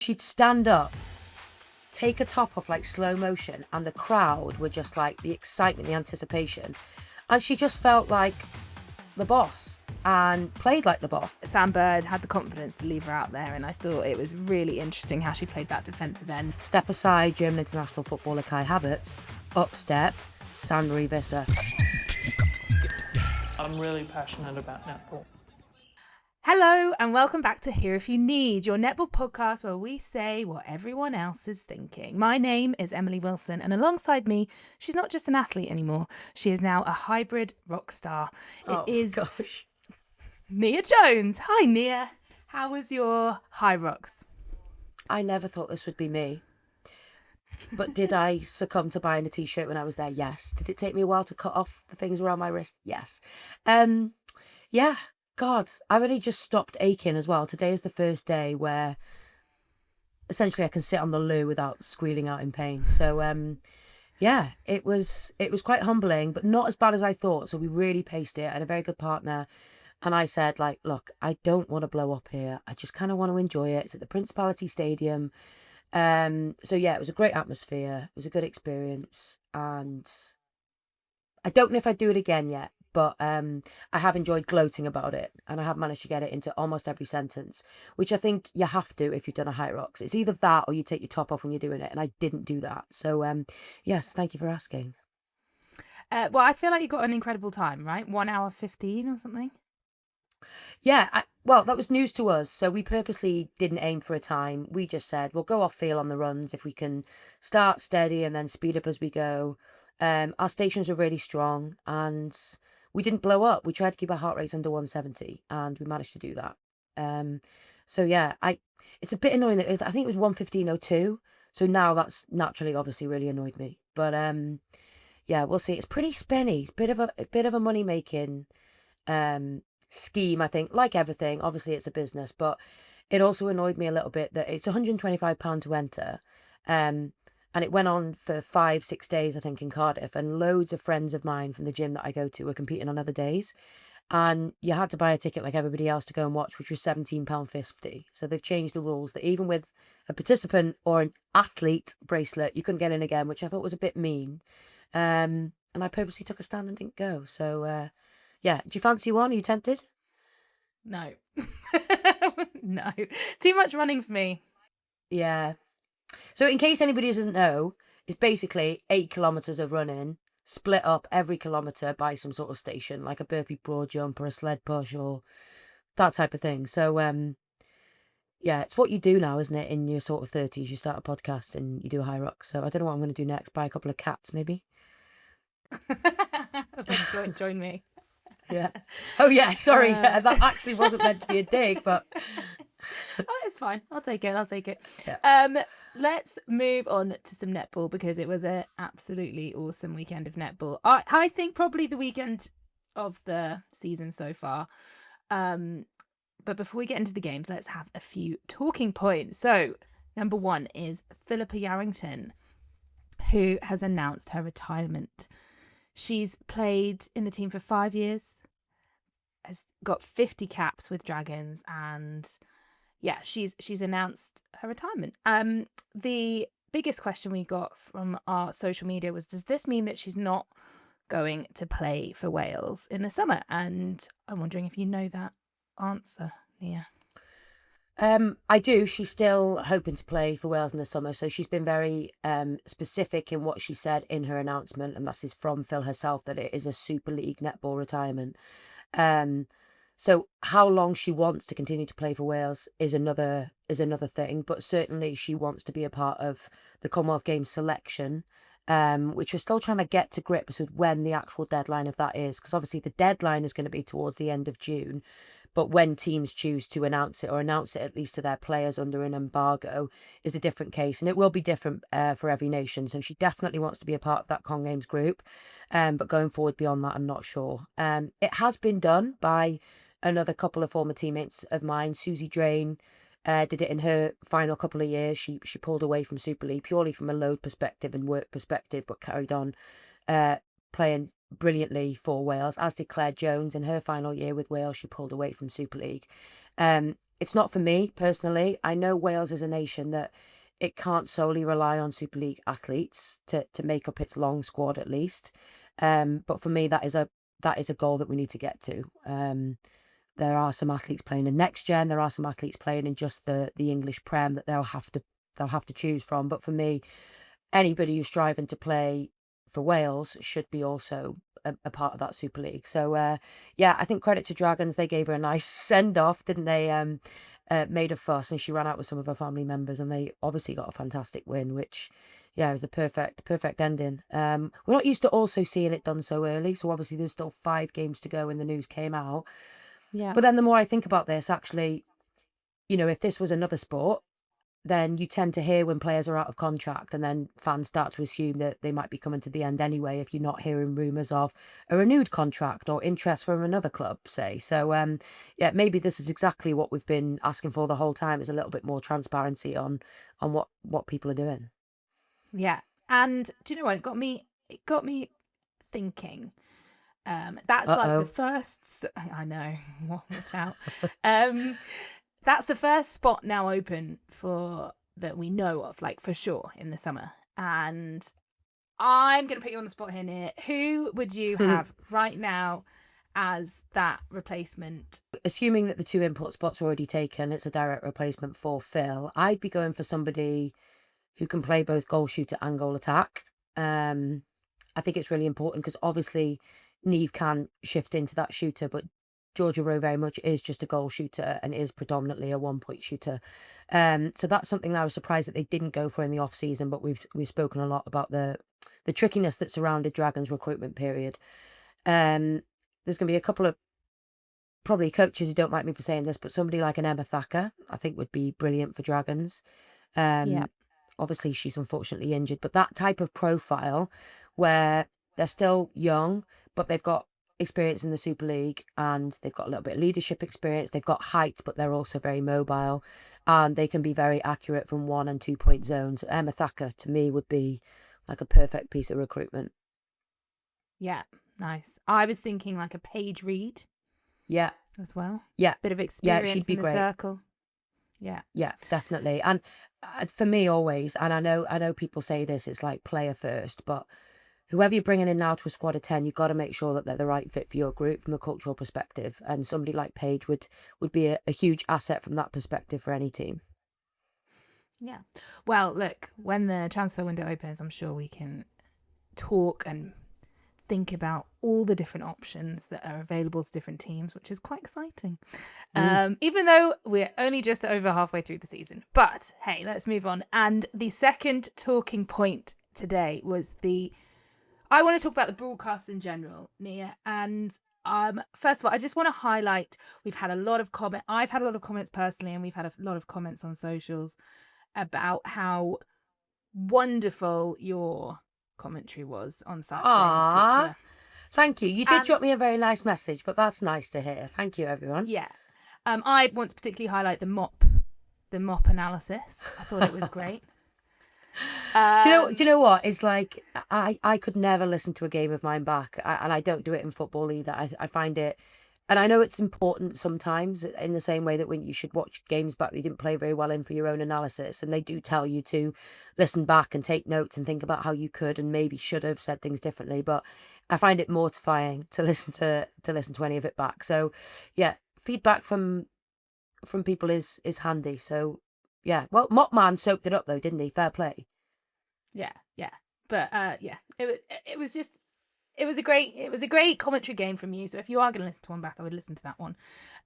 She'd stand up, take her top off like slow motion, and the crowd were just like the excitement, the anticipation. And she just felt like the boss and played like the boss. Sam Bird had the confidence to leave her out there, and I thought it was really interesting how she played that defensive end. Step aside German international footballer Kai Havertz, up step Sandra Visser. I'm really passionate about netball. Hello and welcome back to Here If You Need, your netball podcast where we say what everyone else is thinking. My name is Emily Wilson, and alongside me, she's not just an athlete anymore. She is now a hybrid rock star. It is gosh. Niamh Jones. Hi Niamh. How was your Hyrox? I never thought this would be me. But did I succumb to buying a t-shirt when I was there? Yes. Did it take me a while to cut off the things around my wrist? Yes. Yeah. God, I've only just stopped aching as well. Today is the first day where essentially I can sit on the loo without squealing out in pain. So, yeah, it was quite humbling, but not as bad as I thought. So we really paced it. I had a very good partner. And I said, like, look, I don't want to blow up here. I just kind of want to enjoy it. It's at the Principality Stadium. So, yeah, it was a great atmosphere. It was a good experience. And I don't know if I'd do it again yet. But I have enjoyed gloating about it, and I have managed to get it into almost every sentence, which I think you have to if you've done a Hyrox. It's either that or you take your top off when you're doing it, and I didn't do that. So, yes, thank you for asking. Well, I feel like you got an incredible time, right? 1 hour 15 or something? Yeah, well, that was news to us, so we purposely didn't aim for a time. We just said, we'll go off feel on the runs if we can start steady and then speed up as we go. Our stations were really strong, and we didn't blow up. We tried to keep our heart rates under 170, and we managed to do that. So yeah, it's a bit annoying that I think it was 1:15:02. So now that's naturally, obviously, really annoyed me. But yeah, we'll see. It's pretty spenny. It's a bit of a money making scheme, I think. Like everything, obviously, it's a business, but it also annoyed me a little bit that it's £125 to enter. And it went on for 5-6 days, I think, in Cardiff. And loads of friends of mine from the gym that I go to were competing on other days. And you had to buy a ticket like everybody else to go and watch, which was £17.50. So they've changed the rules that even with a participant or an athlete bracelet, you couldn't get in again, which I thought was a bit mean. And I purposely took a stand and didn't go. So, yeah. Do you fancy one? Are you tempted? No. No. Too much running for me. Yeah. So in case anybody doesn't know, it's basically 8 kilometres of running, split up every kilometre by some sort of station, like a burpee broad jump or a sled push or that type of thing. So, yeah, it's what you do now, isn't it? In your sort of 30s, you start a podcast and you do a Hyrox. So I don't know what I'm going to do next. Buy a couple of cats, maybe. Join me. Yeah. Oh, yeah, sorry. Yeah, that actually wasn't meant to be a dig, but... Oh, it's fine. I'll take it. Yeah. Let's move on to some netball because it was an absolutely awesome weekend of netball. I think probably the weekend of the season so far. But before we get into the games, let's have a few talking points. So, number one is Philippa Yarranton, who has announced her retirement. She's played in the team for 5 years, has got 50 caps with Dragons, and yeah, she's announced her retirement. The biggest question we got from our social media was, does this mean that she's not going to play for Wales in the summer? And I'm wondering if you know that answer, Niamh. I do. She's still hoping to play for Wales in the summer. So she's been very specific in what she said in her announcement, and that is from Phil herself, that it is a Super League netball retirement. So how long she wants to continue to play for Wales is another thing, but certainly she wants to be a part of the Commonwealth Games selection, which we're still trying to get to grips with when the actual deadline of that is, because obviously the deadline is going to be towards the end of June, but when teams choose to announce it, or announce it at least to their players under an embargo, is a different case, and it will be different for every nation. So she definitely wants to be a part of that Con Games group, but going forward beyond that, I'm not sure. It has been done by another couple of former teammates of mine. Susie Drain did it in her final couple of years. She pulled away from Super League purely from a load perspective and work perspective, but carried on playing brilliantly for Wales, as did Claire Jones in her final year with Wales. She pulled away from Super League. it's not for me personally. I know Wales is a nation that it can't solely rely on Super League athletes to make up its long squad at least. But for me, that is a goal that we need to get to. There are some athletes playing in next gen. There are some athletes playing in just the English Prem that they'll have to choose from. But for me, anybody who's striving to play for Wales should be also a part of that Super League. So I think credit to Dragons. They gave her a nice send off, didn't they? Made a fuss, and she ran out with some of her family members, and they obviously got a fantastic win, which was the perfect ending. We're not used to also seeing it done so early, so obviously there's still 5 games to go when the news came out. Yeah. But then the more I think about this, actually, if this was another sport, then you tend to hear when players are out of contract, and then fans start to assume that they might be coming to the end anyway if you're not hearing rumours of a renewed contract or interest from another club, say. So, maybe this is exactly what we've been asking for the whole time, is a little bit more transparency on what people are doing. Yeah. And do you know what? It got me thinking. That's like the first... I know. Watch out. That's the first spot now open that we know of, like, for sure, in the summer. And I'm going to put you on the spot here, Niamh. Who would you have right now as that replacement? Assuming that the 2 import spots are already taken, it's a direct replacement for Phil. I'd be going for somebody who can play both goal shooter and goal attack. I think it's really important because obviously Niamh can shift into that shooter, but Georgia Rowe very much is just a goal shooter and is predominantly a 1-point shooter. So that's something that I was surprised that they didn't go for in the off season, but we've spoken a lot about the trickiness that surrounded Dragons' recruitment period. There's going to be a couple of probably coaches who don't like me for saying this, but somebody like an Emma Thacker I think would be brilliant for Dragons. Obviously she's unfortunately injured, but that type of profile where they're still young, but they've got experience in the Super League and they've got a little bit of leadership experience. They've got height, but they're also very mobile, and they can be very accurate from 1 and 2 point zones. Emma Thacker to me would be like a perfect piece of recruitment. Yeah, nice. I was thinking like a Paige Reed. Yeah, as well. Yeah, bit of experience she'd be in the great. circle. Yeah, Definitely. And for me, always, and I know people say this, it's like player first, but whoever you're bringing in now to a squad of 10, you've got to make sure that they're the right fit for your group from a cultural perspective. And somebody like Paige would be a huge asset from that perspective for any team. Yeah. Well, look, when the transfer window opens, I'm sure we can talk and think about all the different options that are available to different teams, which is quite exciting. Even though we're only just over halfway through the season. But hey, let's move on. And the second talking point today was I want to talk about the broadcasts in general, Niamh. And first of all, I just want to highlight, I've had a lot of comments personally, and we've had a lot of comments on socials about how wonderful your commentary was on Saturday in particular. Thank you. You did drop me a very nice message, but that's nice to hear. Thank you, everyone. Yeah. I want to particularly highlight the mop analysis. I thought it was great. Do you know what? It's like I could never listen to a game of mine back, and I don't do it in football either. I find it, and I know it's important sometimes in the same way that when you should watch games back that you didn't play very well in for your own analysis, and they do tell you to listen back and take notes and think about how you could and maybe should have said things differently. But I find it mortifying to listen to any of it back. So yeah, feedback from people is handy. So yeah, well, Mopman soaked it up though, didn't he? Fair play. Yeah. But it was a great commentary game from you. So if you are going to listen to one back, I would listen to that one.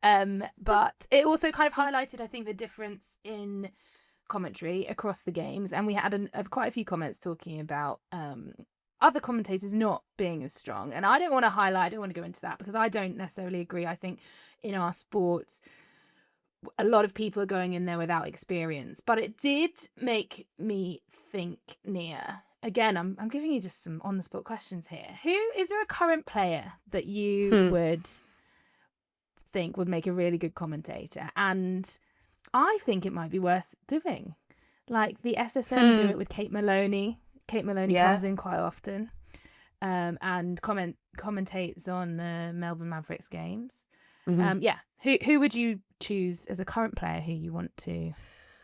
But it also kind of highlighted, I think, the difference in commentary across the games, and we had quite a few comments talking about other commentators not being as strong. And I don't want to go into that because I don't necessarily agree. I think in our sports, a lot of people are going in there without experience, but it did make me think, Niamh. Again, I'm giving you just some on the spot questions here. Is there a current player that you would think would make a really good commentator? And I think it might be worth doing. Like the SSM do it with Kate Maloney. Kate Maloney comes in quite often and commentates on the Melbourne Mavericks games. Yeah. Who would you choose as a current player who you want to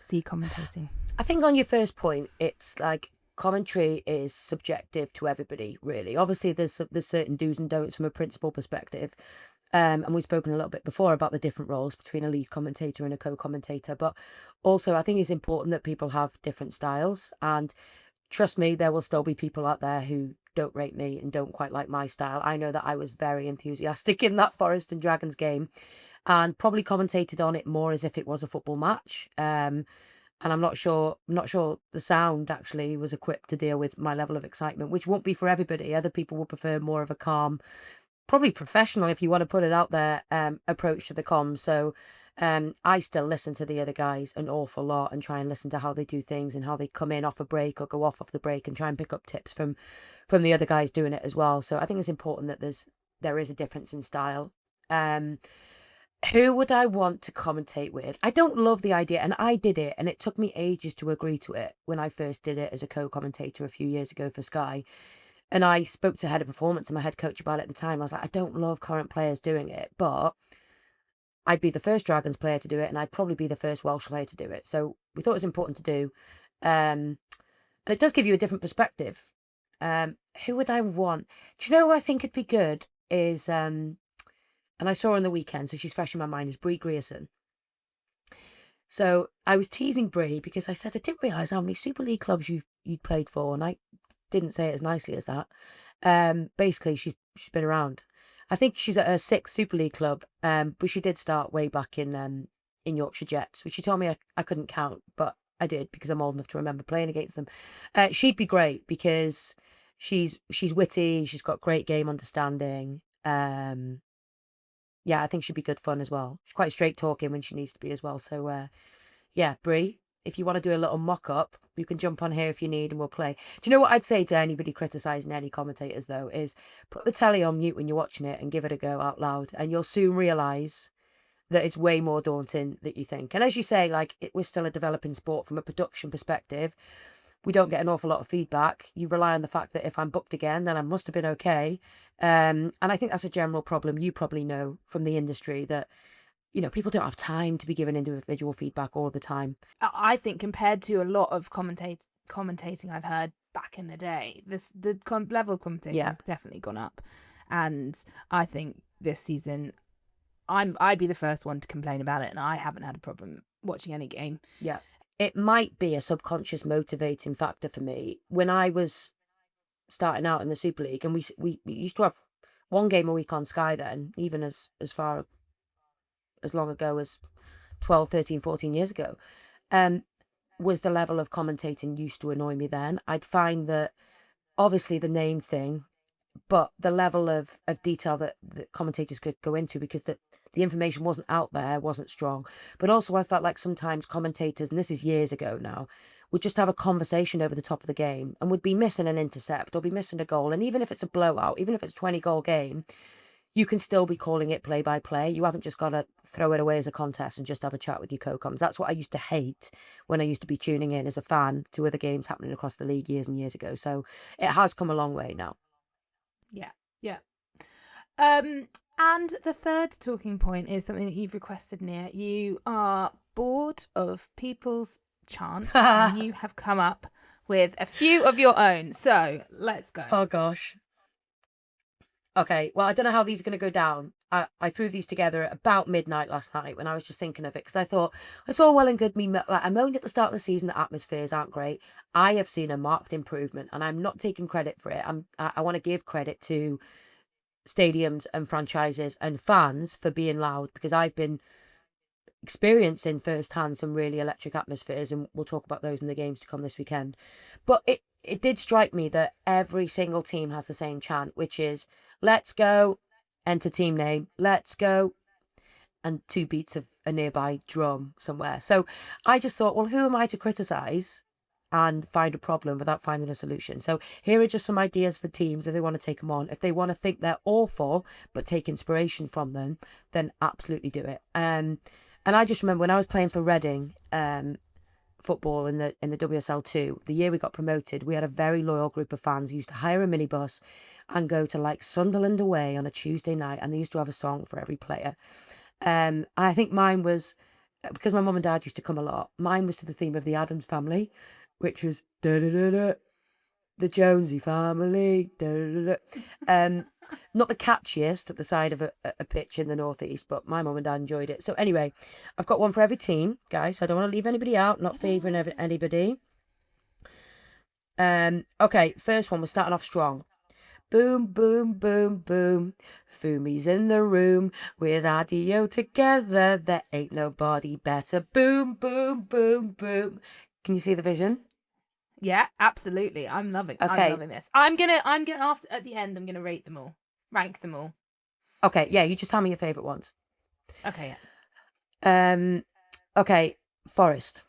see commentating? I think on your first point, it's like commentary is subjective to everybody, really. Obviously, there's certain do's and don'ts from a principal perspective. And we've spoken a little bit before about the different roles between a lead commentator and a co-commentator. But also, I think it's important that people have different styles. And trust me, there will still be people out there who don't rate me and don't quite like my style. I know that I was very enthusiastic in that Forest and Dragons game and probably commentated on it more as if it was a football match. And I'm not sure the sound actually was equipped to deal with my level of excitement, which won't be for everybody. Other people will prefer more of a calm, probably professional, if you want to put it out there, approach to the comms. So I still listen to the other guys an awful lot and try and listen to how they do things and how they come in off a break or go off the break and try and pick up tips from the other guys doing it as well. So I think it's important that there is a difference in style. Who would I want to commentate with? I don't love the idea, and I did it, and it took me ages to agree to it when I first did it as a co-commentator a few years ago for Sky. And I spoke to head of performance and my head coach about it at the time. I was like, I don't love current players doing it, but I'd be the first Dragons player to do it, and I'd probably be the first Welsh player to do it. So we thought it was important to do. And it does give you a different perspective. Who would I want? Do you know who I think would be good is... and I saw her on the weekend, so she's fresh in my mind, is Brie Grierson. So I was teasing Brie because I said I didn't realise how many Super League clubs you'd played for, and I didn't say it as nicely as that. Basically, she's been around. I think she's at her 6th Super League club, but she did start way back in Yorkshire Jets, which she told me I couldn't count, but I did because I'm old enough to remember playing against them. She'd be great because she's witty, she's got great game understanding. Yeah, I think she'd be good fun as well. She's quite straight talking when she needs to be as well. So, yeah, Brie, if you want to do a little mock-up, you can jump on here if you need and we'll play. Do you know what I'd say to anybody criticising any commentators, though, is put the telly on mute when you're watching it and give it a go out loud, and you'll soon realise that it's way more daunting than you think. And as you say, like, we're still a developing sport from a production perspective. We don't get an awful lot of feedback. You rely on the fact that if I'm booked again, then I must have been okay. And I think that's a general problem. You probably know from the industry that, you know, people don't have time to be given individual feedback all the time. I think compared to a lot of commentating I've heard back in the day, the level of commentating has definitely gone up. And I think this season, I'd be the first one to complain about it, and I haven't had a problem watching any game. Yeah. It might be a subconscious motivating factor for me. When I was starting out in the Super League, and we used to have one game a week on Sky then, even as far as long ago as 12, 13, 14 years ago, was the level of commentating used to annoy me then. I'd find that obviously the name thing, but the level of detail that commentators could go into, because the information wasn't out there, wasn't strong. But also I felt like sometimes commentators, and this is years ago now, would just have a conversation over the top of the game and would be missing an intercept or be missing a goal. And even if it's a blowout, even if it's a 20-goal game, you can still be calling it play by play. You haven't just got to throw it away as a contest and just have a chat with your co-coms. That's what I used to hate when I used to be tuning in as a fan to other games happening across the league years and years ago. So it has come a long way now. Yeah. And the third talking point is something that you've requested, Niamh. You are bored of people's chants and you have come up with a few of your own. So let's go. Oh, gosh. Okay, well, I don't know how these are going to go down. I threw these together at about midnight last night when I was just thinking of it, because I thought, it's all well and good I moaned at the start of the season that atmospheres aren't great. I have seen a marked improvement, and I'm not taking credit for it. I want to give credit to stadiums and franchises and fans for being loud, because I've been experiencing firsthand some really electric atmospheres, and we'll talk about those in the games to come this weekend. But it did strike me that every single team has the same chant, which is, let's go, enter team name, let's go, and 2 beats of a nearby drum somewhere. So I just thought, well, who am I to criticise and find a problem without finding a solution? So here are just some ideas for teams if they want to take them on. If they want to think they're awful but take inspiration from them, then absolutely do it. And I just remember when I was playing for Reading, football in the WSL2, the year we got promoted, we had a very loyal group of fans who used to hire a minibus and go to like Sunderland away on a Tuesday night, and they used to have a song for every player. And I think mine was, because my mum and dad used to come a lot, mine was to the theme of the Addams Family, which was da-da-da-da, the Jonesy family. Da-da-da-da. Not the catchiest at the side of a pitch in the northeast, but my mum and dad enjoyed it. So anyway, I've got one for every team, guys. So I don't want to leave anybody out, not favouring anybody. Okay, first one, we're starting off strong. Boom, boom, boom, boom. Fumi's in the room with Adio together. There ain't nobody better. Boom, boom, boom, boom. Can you see the vision? Yeah, absolutely. I'm loving this. I'm gonna after at the end, I'm gonna rate them all. Rank them all. Okay, yeah, you just tell me your favourite ones. Okay, yeah. Okay, Forest.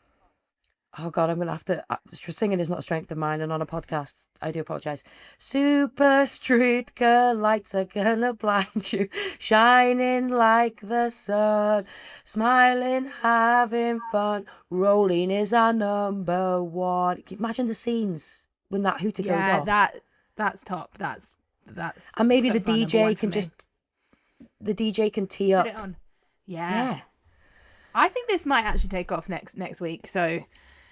Oh God, I'm gonna have to. Singing is not a strength of mine, and on a podcast, I do apologise. Super street girl, lights are gonna blind you, shining like the sun, smiling, having fun, rolling is our number one. Can you imagine the scenes when that hooter goes off? Yeah, that's top. That's. And maybe so the far DJ can just. The DJ can tee up. Put it on. Yeah. I think this might actually take off next week. So.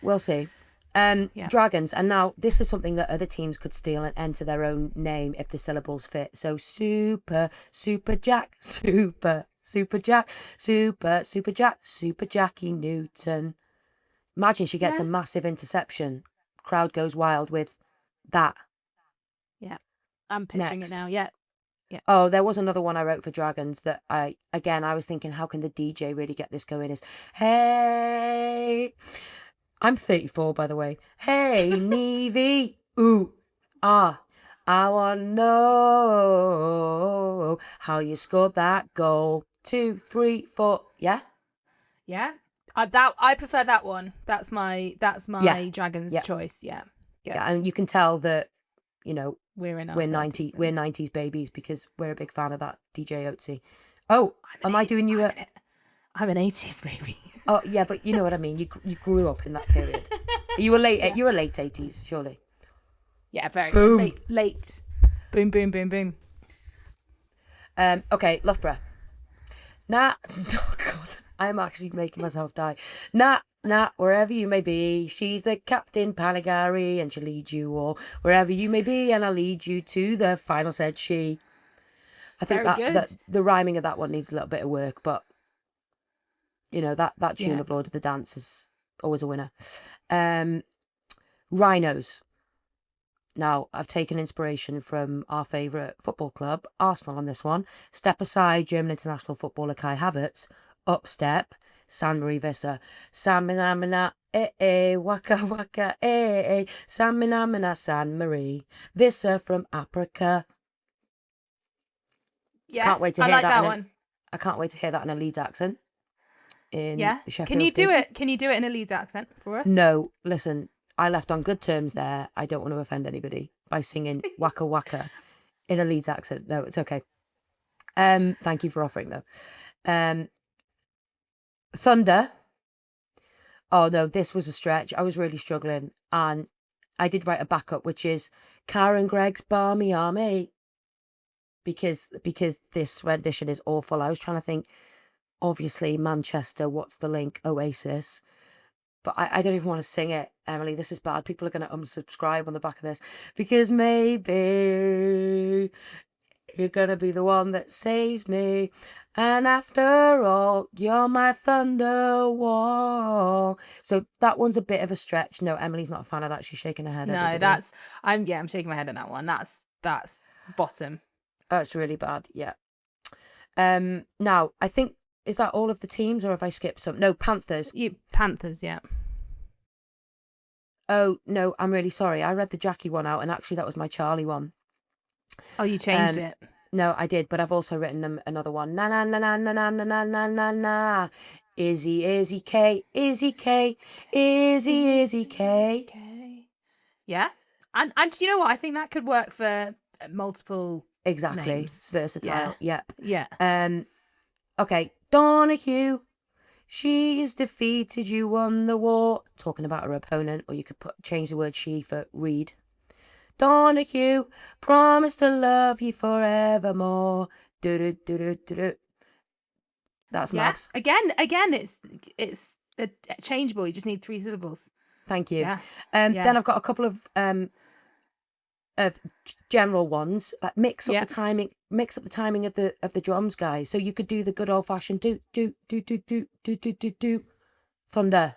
We'll see. Dragons, and now this is something that other teams could steal and enter their own name if the syllables fit. So super Jack, super Jack, super Jack, super Jackie Newton. Imagine she gets a massive interception. Crowd goes wild with that. Yeah, I'm picturing it now. Yeah. Oh, there was another one I wrote for Dragons that I was thinking, how can the DJ really get this going? Is hey. I'm 34, by the way. Hey, Nevi. Ooh, I want to know how you scored that goal. 2, 3, 4. Yeah? Yeah. I prefer that one. That's my Dragon's choice. Yeah. Yeah, and you can tell that, you know, we're 90s babies because we're a big fan of that DJ Otzi. Oh, am I doing you I'm an 80s baby. Oh yeah, but you know what I mean. You grew up in that period. You were late. You were late 80s, surely. Yeah, very boom. Late. Boom, boom, boom, boom. Okay, Loughborough. Oh God, I'm actually making myself die. Wherever you may be, she's the captain Panigari, and she'll lead you all wherever you may be, and I'll lead you to the final. Said she. I think that the rhyming of that one needs a little bit of work, but. You know, that tune of Lord of the Dance is always a winner. Rhinos. Now, I've taken inspiration from our favourite football club, Arsenal, on this one. Step aside, German international footballer Kai Havertz. Up step, San Marie Visser. Samina, waka waka, Samina, San Marie. Visser from Africa. Yes, can't wait to I hear like that one. I can't wait to hear that in a Leeds accent. The Sheffield Can you Stadium. do it? Can you do it in a Leeds accent for us? No, listen, I left on good terms there. I don't want to offend anybody by singing Waka Waka in a Leeds accent. No, it's okay. Thank you for offering though. Thunder. Oh no, this was a stretch. I was really struggling, and I did write a backup, which is Karen Gregg's Barmy Army, because this rendition is awful. I was trying to think. Obviously, Manchester, what's the link? Oasis. But I don't even want to sing it, Emily. This is bad. People are going to unsubscribe on the back of this. Because maybe you're going to be the one that saves me. And after all, you're my thunder wall. So that one's a bit of a stretch. No, Emily's not a fan of that. She's shaking her head. No, everybody. I'm shaking my head on that one. That's bottom. That's really bad, yeah. Now, I think, is that all of the teams, or have I skipped some? No, Panthers. Panthers, yeah. Oh, no, I'm really sorry. I read the Jackie one out, and actually that was my Charlie one. Oh, you changed it? No, I did, but I've also written them another one. Na na na na na na na na na na na. Izzy K, Izzy K, Izzy K. Yeah, and you know what? I think that could work for multiple. Exactly, names. it's versatile. Yeah. Yep. Yeah. Okay, Donahue. She's defeated you, won the war. Talking about her opponent, or you could change the word she for read. Donahue, promise to love you forevermore. Do. That's Mavs. Again, it's changeable. You just need 3 syllables. Thank you. Yeah. Then I've got a couple of general ones. Like mix up the timing of the drums, guys. So you could do the good old fashioned do thunder.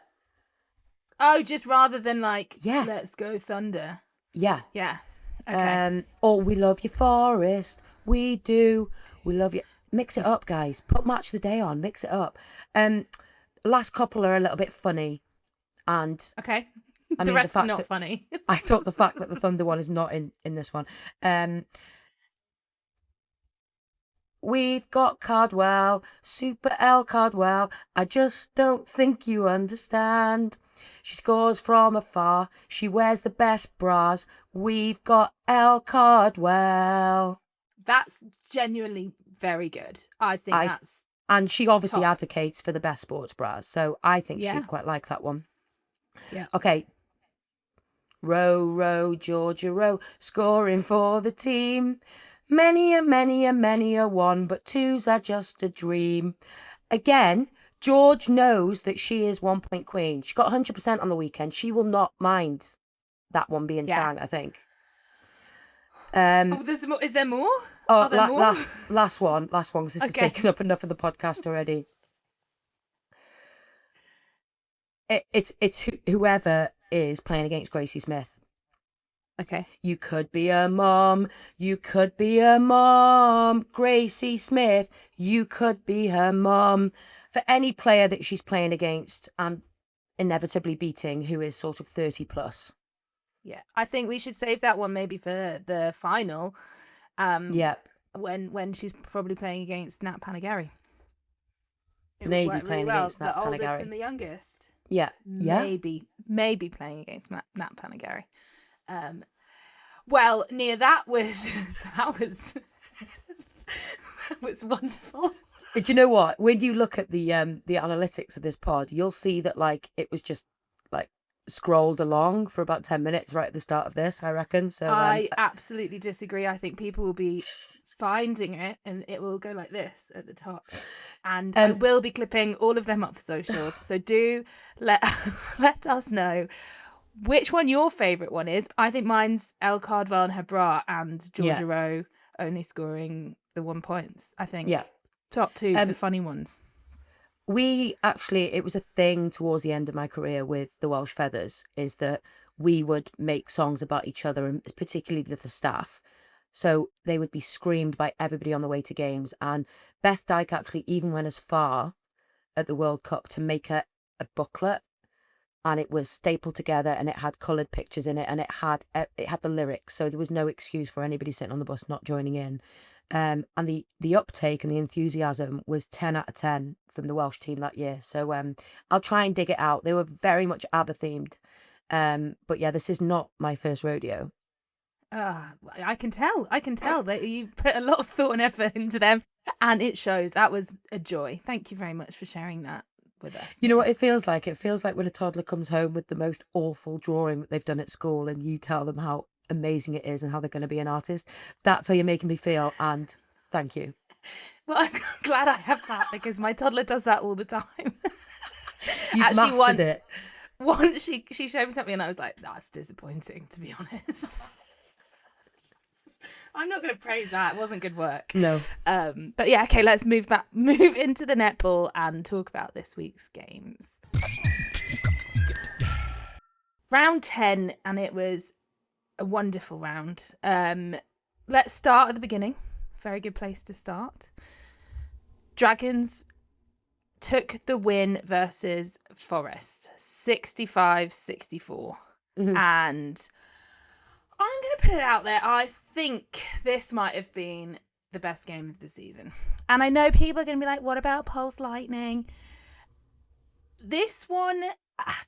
Oh, just rather than like let's go thunder. Yeah. Yeah. Okay. Or we love you, Forest. We do. We love you. Mix it up, guys. Put Match the Day on. Mix it up. Last couple are a little bit funny, and okay. I The mean, rest are not funny. I thought the fact that the Thunder one is not in this one. We've got Cardwell, Super L Cardwell. I just don't think you understand. She scores from afar. She wears the best bras. We've got L Cardwell. That's genuinely very good. I think that's... And she obviously top. advocates for the best sports bras, so I think she'd quite like that one. Yeah. Okay. Row, row, Georgia, row, scoring for the team. Many a one, but 2s are just a dream. Again, George knows that she is 1 point queen. She got 100% on the weekend. She will not mind that one being sang, I think. There's more. Is there more? Oh, more? last one, because this has taken up enough of the podcast already. It's whoever is playing against Gracie Smith. Okay. You could be a mom. You could be a mom. Gracie Smith. You could be her mom. For any player that she's playing against and inevitably beating who is sort of 30 plus. Yeah. I think we should save that one maybe for the final. When she's probably playing against Nat Panagari. Maybe playing against Nat Panagari. The oldest and the youngest. Yeah. Maybe playing against Nat Panagari. Well, Niamh, that was wonderful. But you know what? When you look at the analytics of this pod, you'll see that like it was just like scrolled along for about 10 minutes right at the start of this, I reckon. So I absolutely disagree. I think people will be finding it and it will go like this at the top, and I will be clipping all of them up for socials. So do let us know which one your favourite one is. I think mine's El Cardwell and her bra, and Georgia Rowe only scoring the 1 points. I think top 2 the funny ones. It was a thing towards the end of my career with the Welsh Feathers, is that we would make songs about each other, and particularly the staff. So they would be screamed by everybody on the way to games. And Beth Dyke actually even went as far at the World Cup to make a booklet, and it was stapled together and it had coloured pictures in it, and it had the lyrics. So there was no excuse for anybody sitting on the bus not joining in. And the uptake and the enthusiasm was 10 out of 10 from the Welsh team that year. So I'll try and dig it out. They were very much ABBA themed. But yeah, this is not my first rodeo. I can tell that you put a lot of thought and effort into them, and it shows. That was a joy. Thank you very much for sharing that with us. You know what it feels like? It feels like when a toddler comes home with the most awful drawing that they've done at school, and you tell them how amazing it is and how they're going to be an artist. That's how you're making me feel, and thank you. Well, I'm glad I have that, because my toddler does that all the time. You've mastered it. Once she showed me something and I was like, that's disappointing, to be honest. I'm not going to praise that. It wasn't good work. No. But yeah, okay, let's move into the netball and talk about this week's games. Round 10, and it was a wonderful round. Let's start at the beginning. Very good place to start. Dragons took the win versus Forest, 65-64. Mm-hmm. And I'm going to put it out there. I think this might have been the best game of the season. And I know people are going to be like, what about Pulse Lightning? This one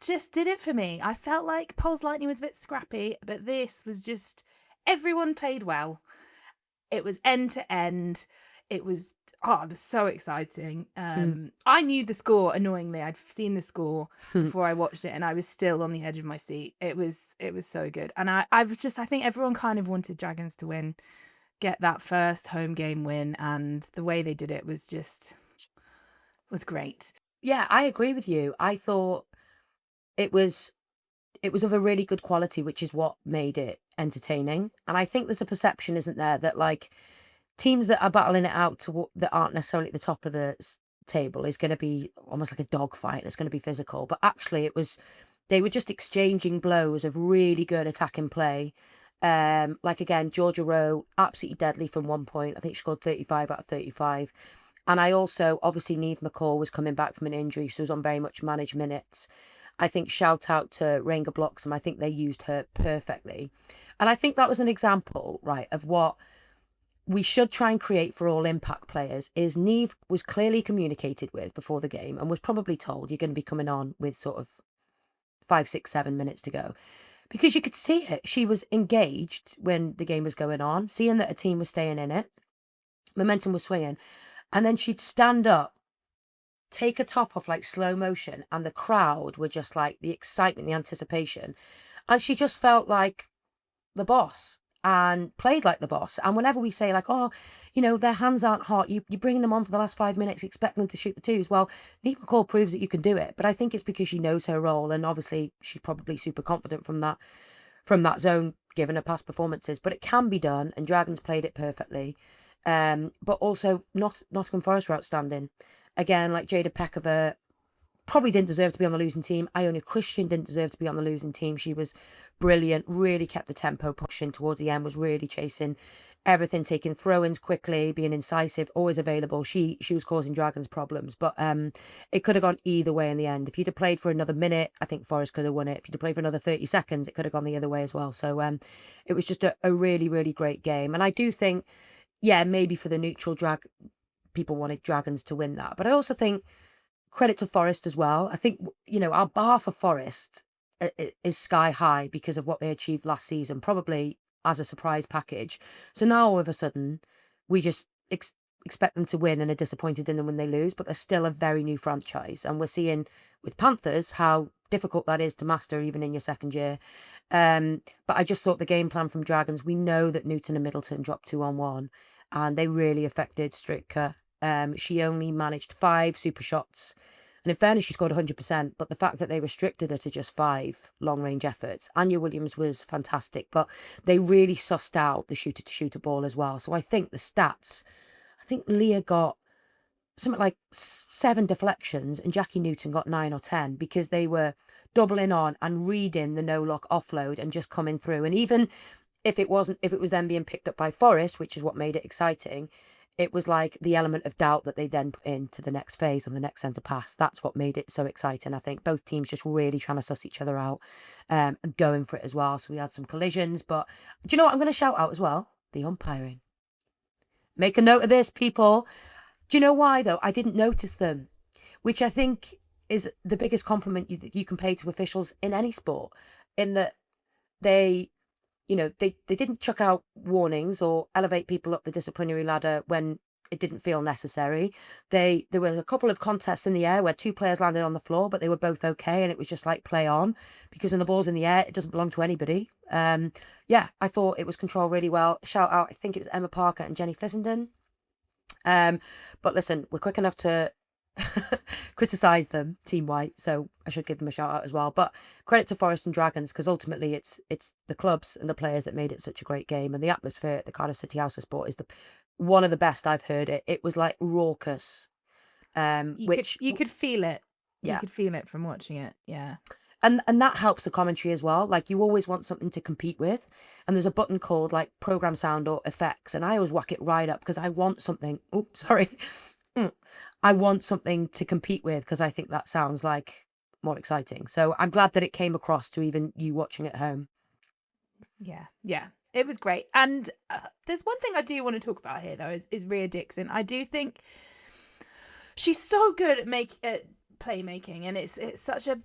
just did it for me. I felt like Pulse Lightning was a bit scrappy, but this was just, everyone played well. It was end to end. it was so exciting. I knew the score. Annoyingly, I'd seen the score before I watched it, and I was still on the edge of my seat. It was so good, and I think everyone kind of wanted Dragons to win, get that first home game win, and the way they did it was great. Yeah, I agree with you. I thought it was of a really good quality, which is what made it entertaining. And I think there's a perception, isn't there, that like teams that are battling it out that aren't necessarily at the top of the table is going to be almost like a dogfight. It's going to be physical, but actually they were just exchanging blows of really good attacking play. Like again, Georgia Rowe, absolutely deadly from 1 point. I think she scored 35 out of 35. And I also, obviously, Niamh McCall was coming back from an injury, so was on very much managed minutes. I think shout out to Rainga Bloxham. I think they used her perfectly. And I think that was an example, right, of what we should try and create for all impact players. Is Niamh was clearly communicated with before the game and was probably told you're going to be coming on with sort of 5, 6, 7 minutes to go. Because you could see it. She was engaged when the game was going on, seeing that a team was staying in it. Momentum was swinging. And then she'd stand up, take a top off like slow motion, and the crowd were just like the excitement, the anticipation. And she just felt like the boss and played like the boss. And whenever we say like, oh, you know, their hands aren't hot, you bring them on for the last 5 minutes, expect them to shoot the twos. Well, Niamh McCall proves that you can do it. But I think it's because she knows her role. And obviously she's probably super confident from that zone, given her past performances. But it can be done. And Dragons played it perfectly. But also Nottingham Forest were outstanding. Again, like Jada Peckover probably didn't deserve to be on the losing team. Iona Christian didn't deserve to be on the losing team. She was brilliant, really kept the tempo pushing towards the end, was really chasing everything, taking throw-ins quickly, being incisive, always available. She was causing Dragons problems, but it could have gone either way in the end. If you'd have played for another minute, I think Forest could have won it. If you'd have played for another 30 seconds, it could have gone the other way as well. So it was just a really, really great game. And I do think, yeah, maybe for the neutral people wanted Dragons to win that. But I also think credit to Forest as well. I think, you know, our bar for Forest is sky high because of what they achieved last season, probably as a surprise package. So now all of a sudden, we just expect them to win and are disappointed in them when they lose, but they're still a very new franchise. And we're seeing with Panthers how difficult that is to master even in your second year. But I just thought the game plan from Dragons, we know that Newton and Middleton dropped 2-on-1 and they really affected Stricker. She only managed 5 super shots. And in fairness, she scored 100%. But the fact that they restricted her to just 5 long-range efforts. Anya Williams was fantastic. But they really sussed out the shooter-to-shooter ball as well. So I think the stats, I think Leah got something like 7 deflections and Jackie Newton got 9 or 10 because they were doubling on and reading the no-look offload and just coming through. And even if it was then being picked up by Forest, which is what made it exciting, it was like the element of doubt that they then put into the next phase on the next centre pass. That's what made it so exciting. I think both teams just really trying to suss each other out and going for it as well. So we had some collisions. But do you know what I'm going to shout out as well? The umpiring. Make a note of this, people. Do you know why, though? I didn't notice them, which I think is the biggest compliment you can pay to officials in any sport, in that they didn't chuck out warnings or elevate people up the disciplinary ladder when it didn't feel necessary. There was a couple of contests in the air where 2 players landed on the floor, but they were both okay, and it was just like play on, because when the ball's in the air, it doesn't belong to anybody. Yeah, I thought it was controlled really well. Shout out, I think it was Emma Parker and Jenny Fissenden. But listen, we're quick enough to criticise them, Team White, so I should give them a shout out as well. But credit to Forest and Dragons, because ultimately it's the clubs and the players that made it such a great game, and the atmosphere at the Cardiff City House of Sport is one of the best I've heard it. It was like raucous. You could feel it. Yeah. You could feel it from watching it. Yeah. And that helps the commentary as well. Like, you always want something to compete with. And there's a button called like program sound or effects. And I always whack it right up because I want something. Oops, sorry. I want something to compete with because I think that sounds like more exciting. So I'm glad that it came across to even you watching at home. Yeah. Yeah. It was great. And there's one thing I do want to talk about here, though, is Rhea Dixon. I do think she's so good at playmaking, and it's such a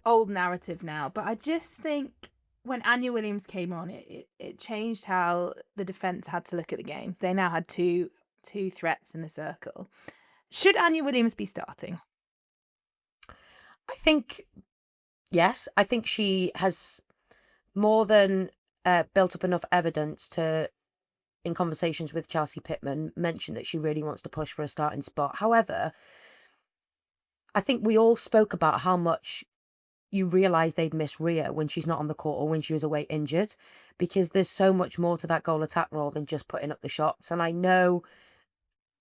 old narrative now. But I just think when Anya Williams came on, it changed how the defence had to look at the game. They now had 2 two threats in the circle. Should Anya Williams be starting? I think, yes. I think she has more than built up enough evidence to, in conversations with Chelsea Pittman, mention that she really wants to push for a starting spot. However, I think we all spoke about how much you realise they'd miss Rhea when she's not on the court or when she was away injured, because there's so much more to that goal attack role than just putting up the shots. And I know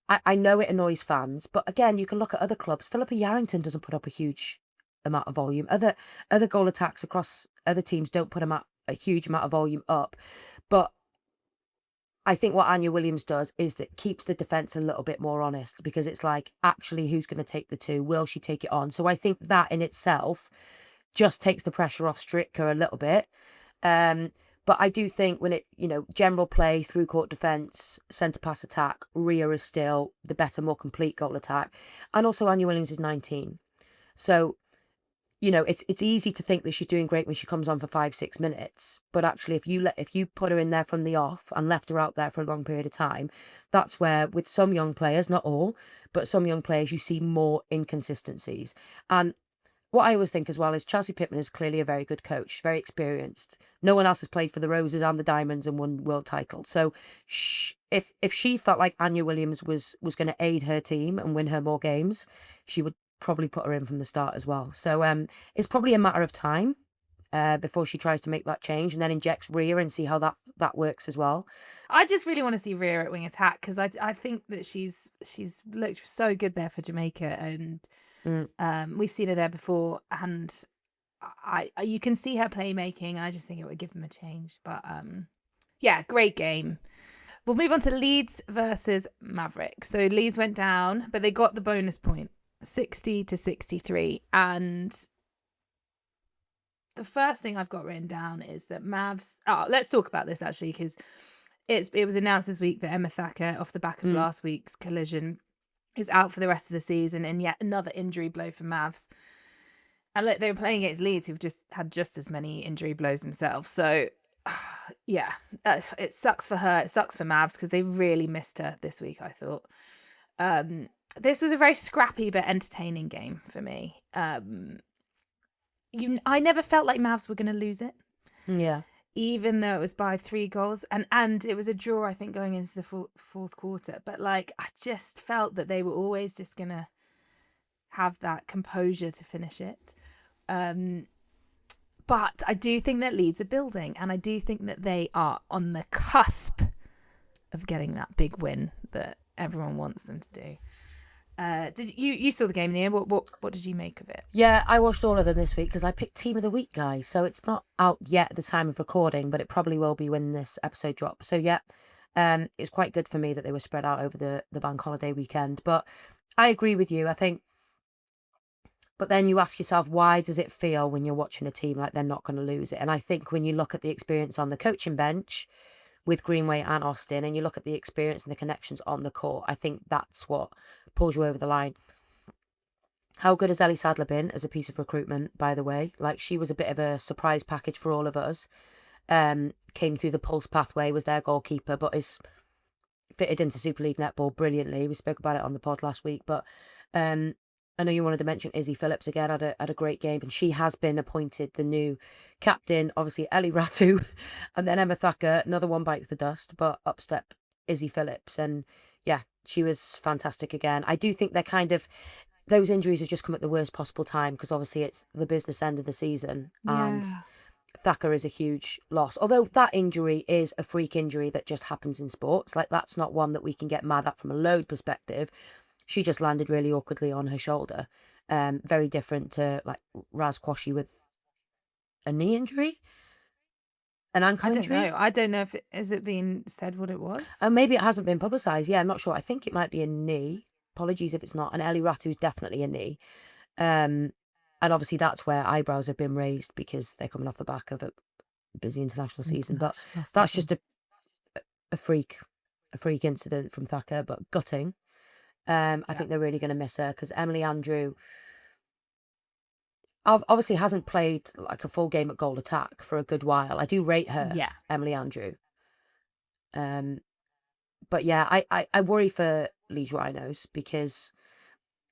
it annoys fans, but again, you can look at other clubs. Philippa Yarranton doesn't put up a huge amount of volume. Other goal attacks across other teams don't put a huge amount of volume up. But I think what Anya Williams does is that keeps the defence a little bit more honest, because it's like, actually, who's going to take the two? Will she take it on? So I think that in itself just takes the pressure off Stricker a little bit. But I do think when it, general play, through court defence, centre pass attack, Rhea is still the better, more complete goal attack. And also Anya Williams is 19. So, it's easy to think that she's doing great when she comes on for 5-6 minutes. But actually, if you put her in there from the off and left her out there for a long period of time, that's where, with some young players, not all, but some young players, you see more inconsistencies. And what I always think as well is Chelsea Pittman is clearly a very good coach, very experienced. No one else has played for the Roses and the Diamonds and won world titles. So if she felt like Anya Williams was going to aid her team and win her more games, she would probably put her in from the start as well. So it's probably a matter of time before she tries to make that change and then injects Rhea and see how that works as well. I just really want to see Rhea at wing attack, because I think that she's looked so good there for Jamaica, and we've seen her there before, and you can see her playmaking. I just think it would give them a change. But yeah, great game. We'll move on to Leeds versus Mavericks. So Leeds went down, but they got the bonus point, 60-63. And the first thing I've got written down is that Mavs... Oh, let's talk about this, actually, because it was announced this week that Emma Thacker, off the back of last week's collision, is out for the rest of the season, and yet another injury blow for Mavs. And look, they were playing against Leeds, who've just had just as many injury blows themselves. So, yeah, it sucks for her. It sucks for Mavs, because they really missed her this week, I thought. This was a very scrappy but entertaining game for me. I never felt like Mavs were going to lose it. Yeah. Even though it was by 3 goals. And it was a draw, I think, going into the fourth quarter. But, I just felt that they were always just going to have that composure to finish it. But I do think that Leeds are building. And I do think that they are on the cusp of getting that big win that everyone wants them to do. Did you saw the game, Niamh? What did you make of it? Yeah, I watched all of them this week because I picked Team of the Week, guys. So it's not out yet at the time of recording, but it probably will be when this episode drops. So yeah, it's quite good for me that they were spread out over the bank holiday weekend. But I agree with you. I think, but then you ask yourself, why does it feel when you're watching a team like they're not going to lose it? And I think when you look at the experience on the coaching bench with Greenway and Austin, and you look at the experience and the connections on the court, I think that's what pulls you over the line. How good has Ellie Sadler been as a piece of recruitment, by the way? She was a bit of a surprise package for all of us. Came through the Pulse pathway, was their goalkeeper, but is fitted into Super League netball brilliantly. We spoke about it on the pod last week, but I know you wanted to mention Izzy Phillips again, had a great game, and she has been appointed the new captain. Obviously, Ellie Ratu, and then Emma Thacker. Another one bites the dust, but up step Izzy Phillips, and yeah, she was fantastic again. I do think they're those injuries have just come at the worst possible time, because obviously it's the business end of the season, and Thacker is a huge loss. Although that injury is a freak injury that just happens in sports. That's not one that we can get mad at from a load perspective. She just landed really awkwardly on her shoulder. Very different to Raz Quashie with a knee injury, an ankle injury. I don't know if has it been said what it was. Maybe it hasn't been publicised. Yeah, I'm not sure. I think it might be a knee. Apologies if it's not. And Ellie Ratu's definitely a knee. And obviously that's where eyebrows have been raised, because they're coming off the back of a busy international season. But that's just a freak incident from Thacker, but gutting. I think they're really going to miss her, because Emily Andrew obviously hasn't played a full game at goal attack for a good while. I do rate her, Emily Andrew. But But yeah, I worry for Leeds Rhinos because,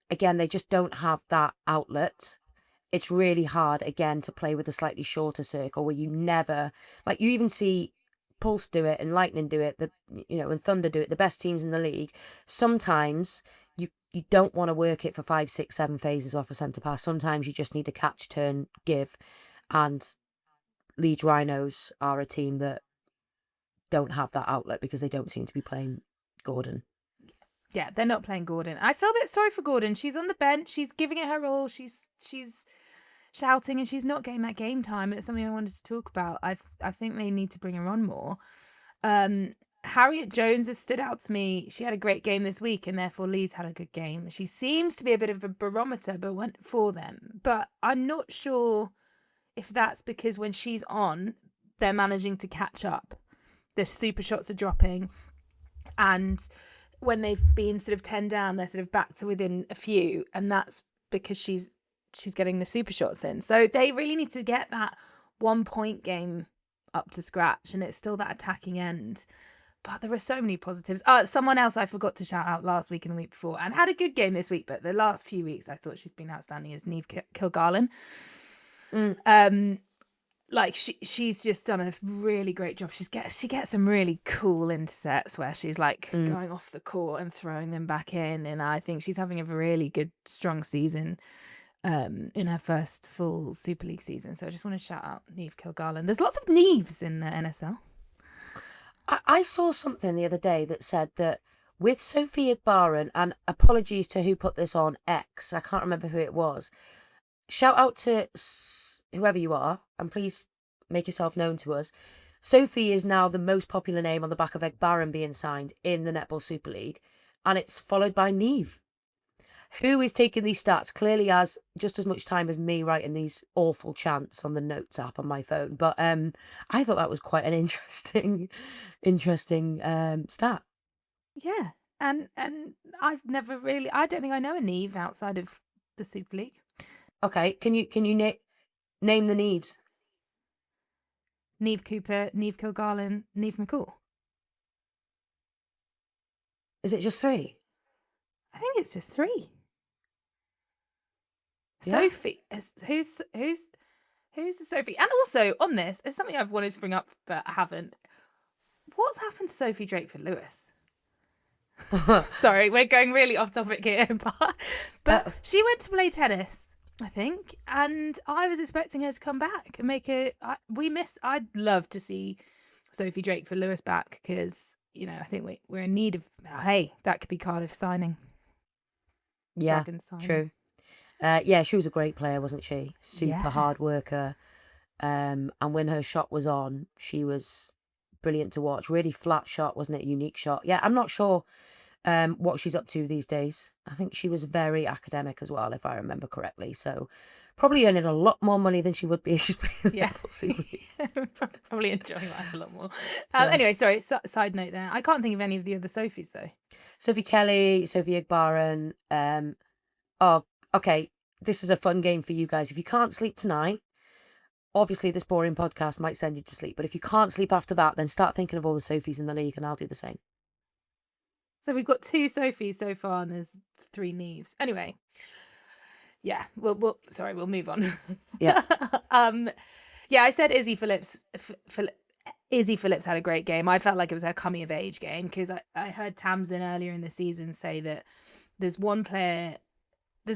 again, they just don't have that outlet. It's really hard, again, to play with a slightly shorter circle where you never, like, you even see Pulse do it and Lightning do it, and Thunder do it, the best teams in the league. Sometimes you don't want to work it for 5, 6, 7 phases off a centre pass. Sometimes you just need to catch, turn, give. And Leeds Rhinos are a team that don't have that outlet because they don't seem to be playing Gordon. Yeah, they're not playing Gordon. I feel a bit sorry for Gordon. She's on the bench. She's giving it her all. She's shouting and she's not getting that game time. It's something I wanted to talk about. I think they need to bring her on more. Harriet Jones has stood out to me. She had a great game this week and therefore Leeds had a good game. She seems to be a bit of a barometer for them. But I'm not sure if that's because when she's on, they're managing to catch up. The super shots are dropping. And when they've been sort of 10 down, they're sort of back to within a few. And that's because she's getting the super shots in. So they really need to get that 1 point game up to scratch. And it's still that attacking end. But there are so many positives. Someone else I forgot to shout out last week and the week before and had a good game this week, but the last few weeks I thought she's been outstanding is Niamh Kilgarlin. Like she's just done a really great job. She gets some really cool intercepts where she's like going off the court and throwing them back in, and I think she's having a really good, strong season in her first full Super League season. So I just want to shout out Niamh Kilgarlin. There's lots of Niamhs in the NSL. I saw something the other day that said that with Sophie Igbaran, and apologies to who put this on X, I can't remember who it was. Shout out to whoever you are, and please make yourself known to us. Sophie is now the most popular name on the back of Igbaran being signed in the Netball Super League, and it's followed by Niamh, who is taking these stats, clearly has just as much time as me writing these awful chants on the notes app on my phone. But I thought that was quite an interesting stat. Yeah, and I've never really, I don't think I know a Niamh outside of the Super League. Okay, can you name the Niamhs? Niamh Cooper, Niamh Kilgarlin, Niamh McCall. Is it just 3? I think it's just 3. Yeah. Sophie, who's the Sophie? And also on this, there's something I've wanted to bring up but I haven't. What's happened to Sophie Drakeford-Lewis? Sorry, we're going really off topic here, but she went to play tennis, I think, and I was expecting her to come back and make it. I'd love to see Sophie Drakeford-Lewis back because I think we're in need of. Hey, that could be Cardiff signing. Yeah, Dragons signing. True. Yeah, she was a great player, wasn't she? Super hard worker. And when her shot was on, she was brilliant to watch. Really flat shot, wasn't it? Unique shot. Yeah, I'm not sure what she's up to these days. I think she was very academic as well, if I remember correctly. So probably earning a lot more money than she would be if she's playing the Super League. Probably enjoying life a lot more. Anyway, sorry, side note there. I can't think of any of the other Sophies though. Sophie Kelly, Sophie Igbaran. Okay, this is a fun game for you guys. If you can't sleep tonight, obviously this boring podcast might send you to sleep, but if you can't sleep after that, then start thinking of all the Sophies in the league and I'll do the same. So we've got 2 Sophies so far and there's 3 Niamhs. Anyway, yeah, we'll move on. Yeah. I said Izzy Phillips. Izzy Phillips had a great game. I felt like it was her coming of age game because I heard Tamsin earlier in the season say that there's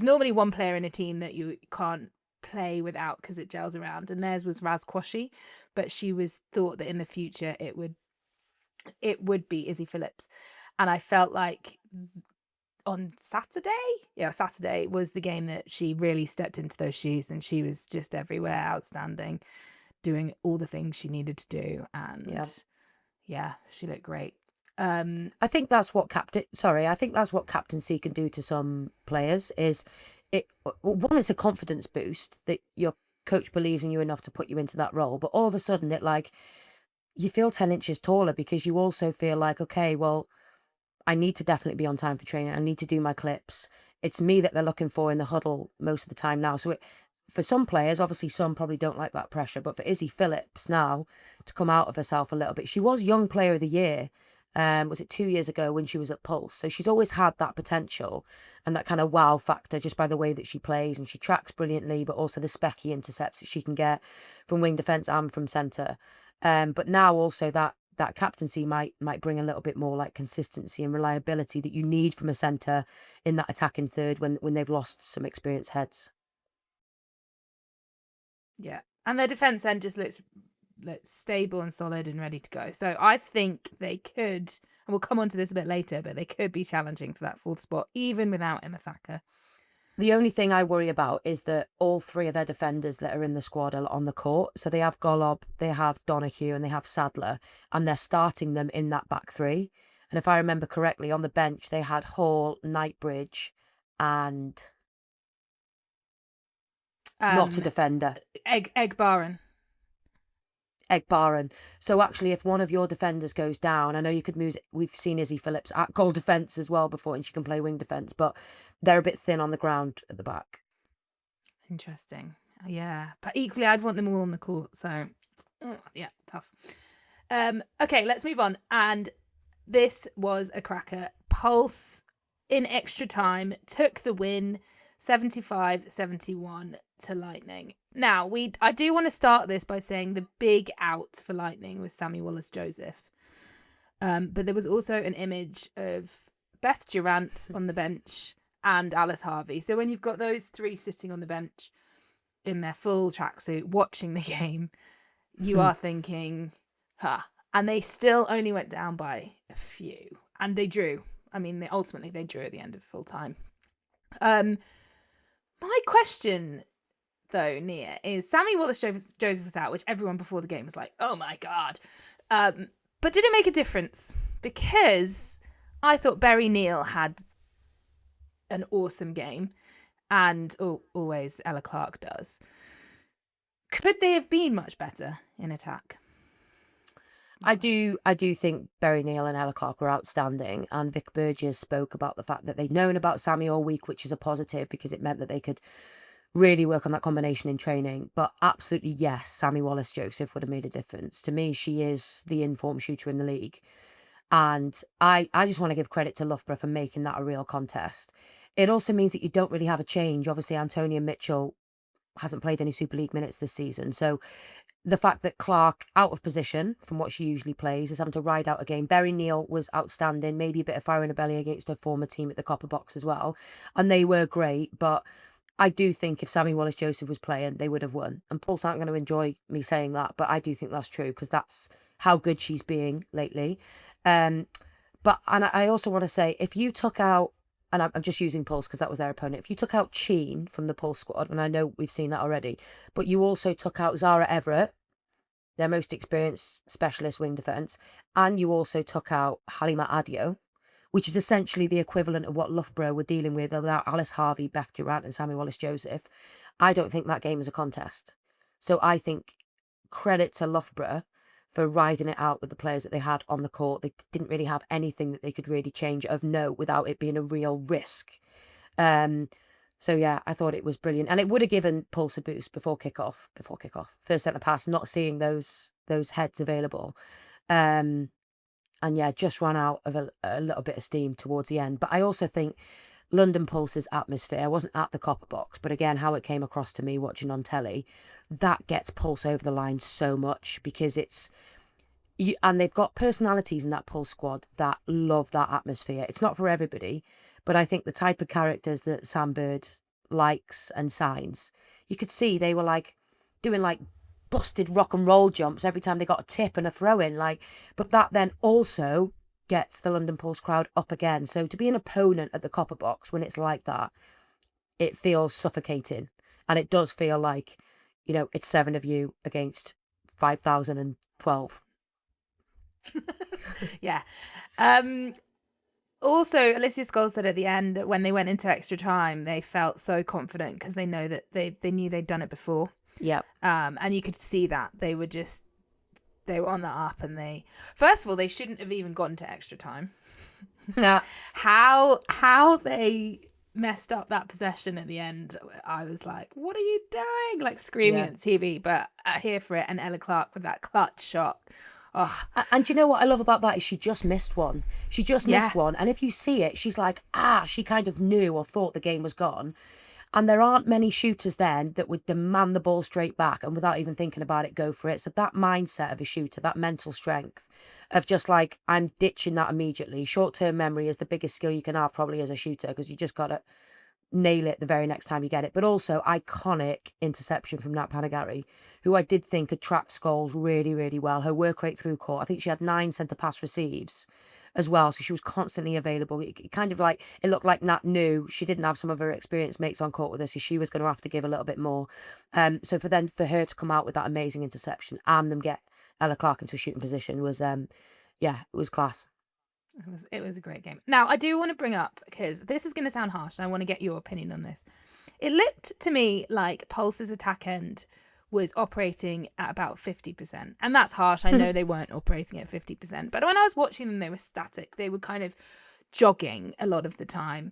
normally one player in a team that you can't play without because it gels around, and theirs was Raz Quashie, but she was thought that in the future it would be Izzy Phillips. And I felt like on Saturday was the game that she really stepped into those shoes and she was just everywhere, outstanding, doing all the things she needed to do. And she looked great. I think that's what captaincy can do to some players. Is it one? It's a confidence boost that your coach believes in you enough to put you into that role, but all of a sudden you feel 10 inches taller because you also feel like, okay, well, I need to definitely be on time for training. I need to do my clips. It's me that they're looking for in the huddle most of the time now. So for some players, obviously some probably don't like that pressure, but for Izzy Phillips now to come out of herself a little bit, she was Young Player of the Year Was it 2 years ago when she was at Pulse? So she's always had that potential and that kind of wow factor just by the way that she plays, and she tracks brilliantly, but also the specky intercepts that she can get from wing defence and from centre. But now also that captaincy might bring a little bit more like consistency and reliability that you need from a centre in that attacking third when they've lost some experienced heads. Yeah, and their defence end just looks stable and solid and ready to go. So I think they could, and we'll come on to this a bit later, but they could be challenging for that fourth spot even without Emma Thacker. The only thing I worry about is that all three of their defenders that are in the squad are on the court. So they have Golob, they have Donahue, and they have Sadler, and they're starting them in that back three. And if I remember correctly, on the bench, they had Hall, Knightbridge, and not a defender. Egbaran. So actually, if one of your defenders goes down, I know you could move. We've seen Izzy Phillips at goal defence as well before, and she can play wing defence, but they're a bit thin on the ground at the back. Interesting. Yeah, but equally, I'd want them all on the court. So, yeah, tough. Okay, let's move on. And this was a cracker. Pulse in extra time took the win, 75-71 to Lightning. Now, I do want to start this by saying the big out for Lightning was Sammy Wallace-Joseph. But there was also an image of Beth Durant on the bench and Alice Harvey. So when you've got those three sitting on the bench in their full tracksuit watching the game, you are thinking, And they still only went down by a few. And they drew. I mean, they drew at the end of full time. My question, though, Nia, is Sammy Wallace-Joseph was out, which everyone before the game was like, oh my God. But did it make a difference? Because I thought Berry Neal had an awesome game, and always Ella Clark does. Could they have been much better in attack? I do think Berry Neal and Ella Clark were outstanding, and Vic Burgess spoke about the fact that they'd known about Sammy all week, which is a positive because it meant that they could really work on that combination in training. But absolutely, yes, Sammy Wallace-Joseph would have made a difference. To me, she is the in-form shooter in the league. And I just want to give credit to Loughborough for making that a real contest. It also means that you don't really have a change. Obviously, Antonia Mitchell hasn't played any Super League minutes this season. So the fact that Clark, out of position from what she usually plays, is having to ride out a game. Berry Neal was outstanding, maybe a bit of fire in the belly against her former team at the Copper Box as well. And they were great, but I do think if Sammy Wallace-Joseph was playing, they would have won. And Pulse aren't going to enjoy me saying that, but I do think that's true because that's how good she's being lately. But I also want to say, if you took out, and I'm just using Pulse because that was their opponent, if you took out Cheen from the Pulse squad, and I know we've seen that already, but you also took out Zara Everett, their most experienced specialist wing defence, and you also took out Halima Adio, which is essentially the equivalent of what Loughborough were dealing with without Alice Harvey, Beth Durant and Sammy Wallace-Joseph, I don't think that game is a contest. So I think credit to Loughborough for riding it out with the players that they had on the court. They didn't really have anything that they could really change of note without it being a real risk. So yeah, I thought it was brilliant. And it would have given Pulse a boost before kickoff. First centre pass, not seeing those heads available. And yeah, just ran out of a little bit of steam towards the end. But I also think London Pulse's atmosphere, I wasn't at the Copper Box, but again, how it came across to me watching on telly, that gets Pulse over the line so much because and they've got personalities in that Pulse squad that love that atmosphere. It's not for everybody, but I think the type of characters that Sam Bird likes and signs, you could see they were like doing like busted rock and roll jumps every time they got a tip and a throw in, but that then also gets the London Pulse crowd up again. So to be an opponent at the Copper Box when it's like that, it feels suffocating, and it does feel like, it's 7 of you against 5,012. Yeah. Also, Alicia Scholl said at the end that when they went into extra time, they felt so confident because they know that they knew they'd done it before. Yeah. And you could see that they were on the up, and first of all, they shouldn't have even gone to extra time. Yeah. How they messed up that possession at the end, I was like, what are you doing? Like screaming at the TV, but here for it. And Ella Clark with that clutch shot. Oh, And do you know what I love about that is she just missed one. She just Yeah. missed one. And if you see it, she's like, she kind of knew or thought the game was gone. And there aren't many shooters then that would demand the ball straight back and without even thinking about it, go for it. So that mindset of a shooter, that mental strength of just like, I'm ditching that immediately. Short-term memory is the biggest skill you can have probably as a shooter, because you just got to nail it the very next time you get it. But also iconic interception from Nat Panagari, who I did think had tracked Scholes really, really well. Her work rate through court, I think she had 9 centre pass receives as well, so she was constantly available. It kind of like, it looked like Nat knew she didn't have some of her experienced mates on court with her, so she was going to have to give a little bit more. So for her to come out with that amazing interception and them get Ella Clark into a shooting position was it was class. it was a great game. Now, I do want to bring up, because this is going to sound harsh, and I want to get your opinion on this. It looked to me like Pulse's attack end was operating at about 50%. And that's harsh. I know they weren't operating at 50%. But when I was watching them, they were static. They were kind of jogging a lot of the time.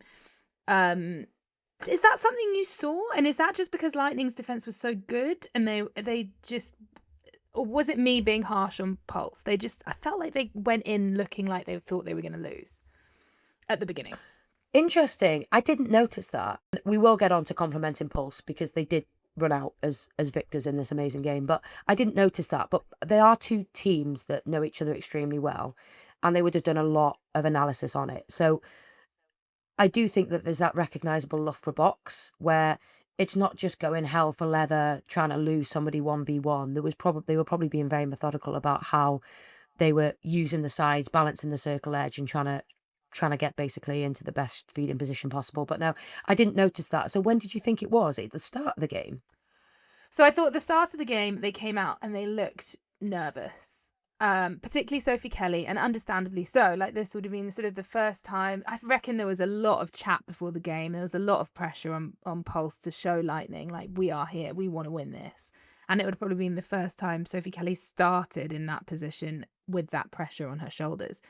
Is that something you saw? And is that just because Lightning's defense was so good and they just... Or was it me being harsh on Pulse? I felt like they went in looking like they thought they were going to lose at the beginning. Interesting. I didn't notice that. We will get on to complimenting Pulse because they did run out as victors in this amazing game, but I didn't notice that. But they are two teams that know each other extremely well, and they would have done a lot of analysis on it. So I do think that there's that recognisable Loughborough box where it's not just going hell for leather trying to lose somebody 1v1. They were probably being very methodical about how they were using the sides, balancing the circle edge, and trying to get basically into the best feeding position possible. But no, I didn't notice that. So when did you think it was? At the start of the game? So I thought at the start of the game, they came out and they looked nervous, particularly Sophie Kelly, and understandably so. Like, this would have been sort of the first time. I reckon there was a lot of chat before the game. There was a lot of pressure on Pulse to show Lightning, like, we are here, we want to win this. And it would have probably been the first time Sophie Kelly started in that position with that pressure on her shoulders.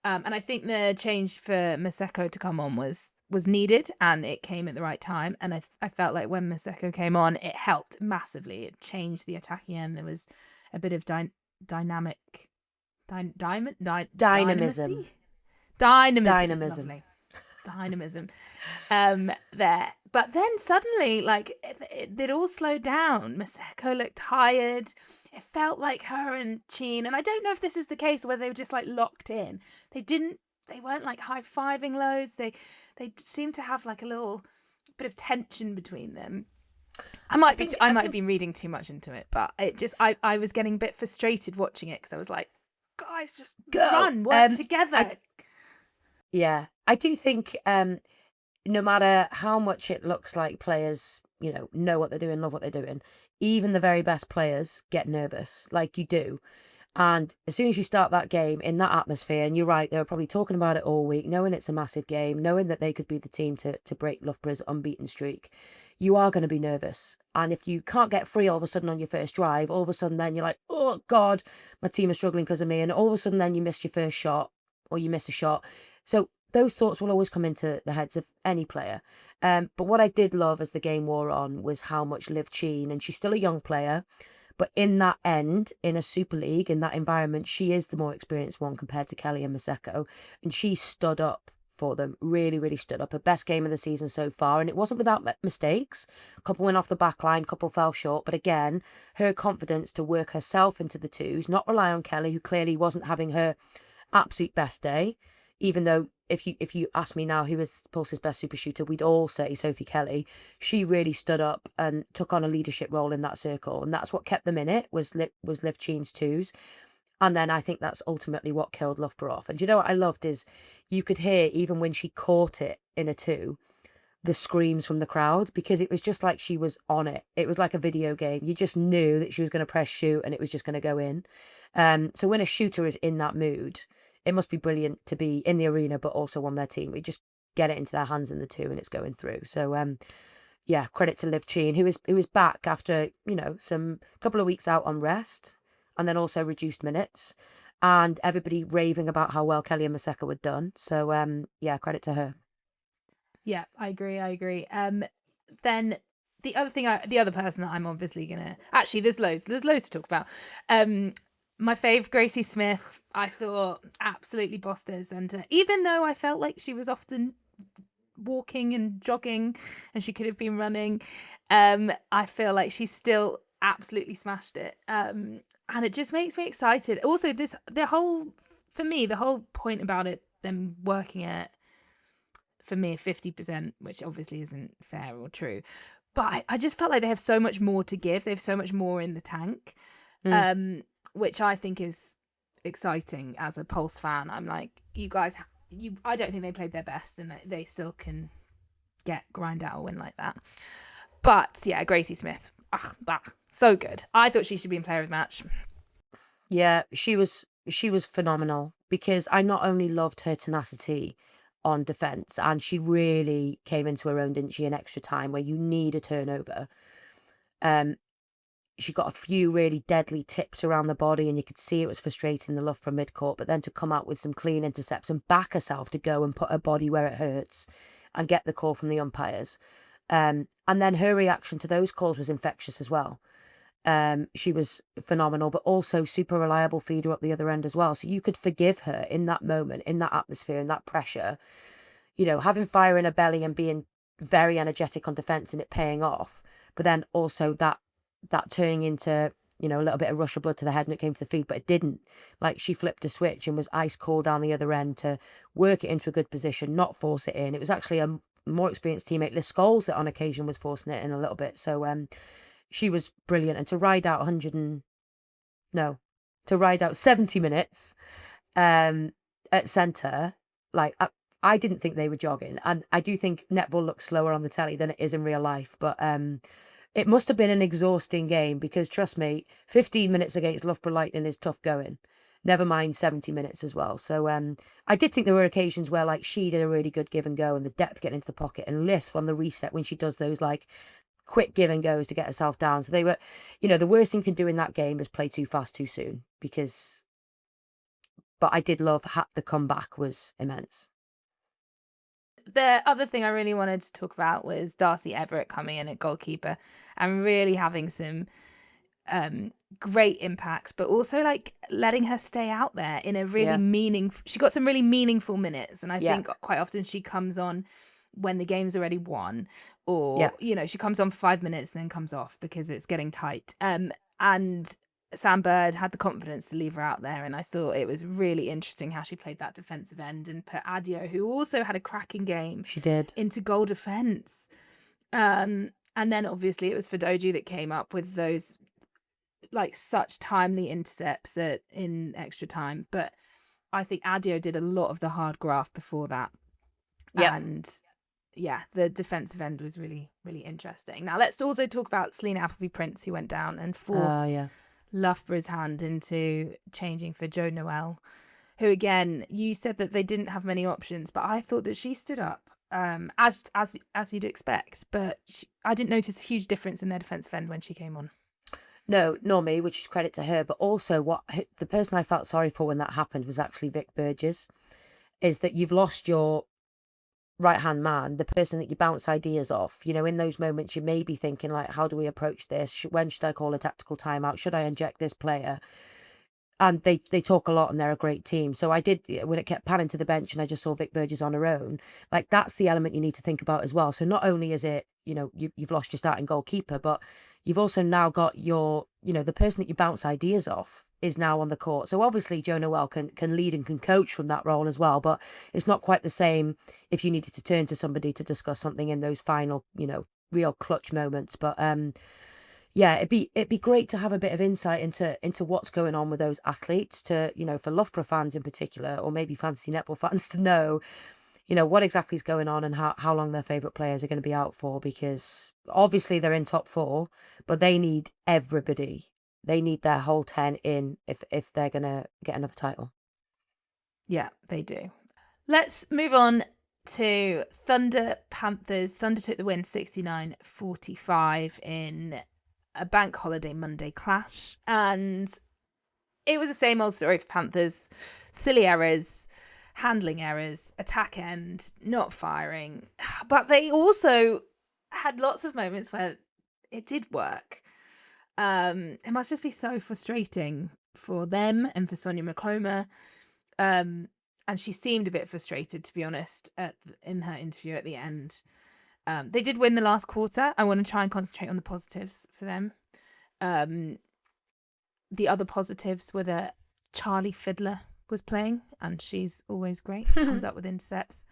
And I think the change for Maseko to come on was needed, and it came at the right time. And I felt like when Maseko came on, it helped massively. It changed the attacking end. There was a bit of dynamism. Lovely. Dynamism there. But then suddenly, like, it all slowed down. Maseko looked tired. It felt like her and Cheen, and I don't know if this is the case, whether they were just like locked in. They weren't like high-fiving loads. They seemed to have like a little bit of tension between them. I might have been reading too much into it, but I was getting a bit frustrated watching it, because I was like, guys, just run, work together. I do think no matter how much it looks like players, know what they're doing, love what they're doing, even the very best players get nervous, like you do. And as soon as you start that game in that atmosphere, and you're right, they were probably talking about it all week, knowing it's a massive game, knowing that they could be the team to break Loughborough's unbeaten streak, you are going to be nervous. And if you can't get free all of a sudden on your first drive, all of a sudden then you're like, oh God, my team is struggling because of me. And all of a sudden then you miss your first shot, or you miss a shot. So those thoughts will always come into the heads of any player. But what I did love as the game wore on was how much Liv Cheen, and she's still a young player, but in that end, in a Super League, in that environment, she is the more experienced one compared to Kelly and Maseko. And she stood up for them, really, really stood up. Her best game of the season so far. And it wasn't without mistakes. A couple went off the back line, a couple fell short. But again, her confidence to work herself into the twos, not rely on Kelly, who clearly wasn't having her absolute best day. Even though if you ask me now who is Pulse's best super shooter, we'd all say Sophie Kelly. She really stood up and took on a leadership role in that circle, and that's what kept them in it, was Liv Cheen's twos. And then I think that's ultimately what killed Loughborough off. And you know what I loved is you could hear, even when she caught it in a two, the screams from the crowd, because it was just like she was on it. It was like a video game. You just knew that she was going to press shoot and it was just going to go in. So when a shooter is in that mood, it must be brilliant to be in the arena, but also on their team. We just get it into their hands in the two and it's going through. So, credit to Liv Cheen, who is back after, some couple of weeks out on rest and then also reduced minutes, and everybody raving about how well Kelly and Maseko had done. So, credit to her. Yeah, I agree. Then the other person that I'm obviously gonna... Actually, there's loads to talk about. My fave, Gracie Smith, I thought absolutely bossed us. And even though I felt like she was often walking and jogging and she could have been running, I feel like she still absolutely smashed it. And it just makes me excited. Also, the whole point about it, them working at, for me, 50%, which obviously isn't fair or true. But I just felt like they have so much more to give. They have so much more in the tank. Which I think is exciting as a Pulse fan. I'm like, you guys, I don't think they played their best, and they still can grind out a win like that. But yeah, Gracie Smith, so good. I thought she should be in player of the match. Yeah, she was phenomenal, because I not only loved her tenacity on defence, and she really came into her own, didn't she, in extra time where you need a turnover. She got a few really deadly tips around the body, and you could see it was frustrating the Loughborough midcourt, but then to come out with some clean intercepts and back herself to go and put her body where it hurts and get the call from the umpires. And then her reaction to those calls was infectious as well. She was phenomenal, but also super reliable feeder up the other end as well. So you could forgive her in that moment, in that atmosphere, in that pressure, having fire in her belly and being very energetic on defence and it paying off, but then also that turning into, a little bit of rush of blood to the head when it came to the feed, but it didn't. Like, she flipped a switch and was ice cold down the other end to work it into a good position, not force it in. It was actually a more experienced teammate, Liz Scholes, that on occasion was forcing it in a little bit. So she was brilliant. And to ride out 70 minutes at centre, like, I didn't think they were jogging. And I do think netball looks slower on the telly than it is in real life, but it must have been an exhausting game, because trust me, 15 minutes against Loughborough Lightning is tough going. Never mind 70 minutes as well. So I did think there were occasions where, like, she did a really good give and go and the depth getting into the pocket, and Liz on the reset when she does those, like, quick give and goes to get herself down. So they were, the worst thing you can do in that game is play too fast too soon, but I did love the comeback was immense. The other thing I really wanted to talk about was Darcy Everett coming in at goalkeeper and really having some great impact, but also, like, letting her stay out there in a really she got some really meaningful minutes. And I think quite often she comes on when the game's already won, or, she comes on for 5 minutes and then comes off because it's getting tight. And Sam Bird had the confidence to leave her out there, and I thought it was really interesting how she played that defensive end and put Adio, who also had a cracking game, she did, into goal defense. And then obviously it was Fadoju that came up with those, like, such timely intercepts in extra time. But I think Adio did a lot of the hard graft before that. And the defensive end was really, really interesting. Now let's also talk about Selena Appleby-Prince, who went down and forced Loughborough's hand into changing for Jo Noel, who, again, you said that they didn't have many options, but I thought that she stood up as you'd expect. But I didn't notice a huge difference in their defensive end when she came on. No, nor me, which is credit to her. But also, the person I felt sorry for when that happened was actually Vic Burgess. Is that you've lost your right-hand man, the person that you bounce ideas off. In those moments you may be thinking, like, how do we approach this? When should I call a tactical timeout? Should I inject this player? And they talk a lot, and they're a great team. So I did, when it kept panning to the bench and I just saw Vic Burgess on her own, like, that's the element you need to think about as well. So not only is it, you've lost your starting goalkeeper, but you've also now got your, the person that you bounce ideas off is now on the court. So obviously Jo Noel can lead and can coach from that role as well, but it's not quite the same if you needed to turn to somebody to discuss something in those final, real clutch moments. But it'd be great to have a bit of insight into what's going on with those athletes, to, for Loughborough fans in particular, or maybe fantasy netball fans, to know, what exactly is going on and how long their favourite players are going to be out for, because obviously they're in top 4, but they need everybody. They need their whole 10 in if they're going to get another title. Yeah, they do. Let's move on to Thunder Panthers. Thunder took the win 69-45 in a bank holiday Monday clash. And it was the same old story for Panthers. Silly errors, handling errors, attack end, not firing. But they also had lots of moments where it did work. It must just be so frustrating for them and for Sonia McCloma. And she seemed a bit frustrated, to be honest, in her interview at the end. They did win the last quarter. I want to try and concentrate on the positives for them. The other positives were that Charlie Fiddler was playing, and she's always great. Comes up with intercepts.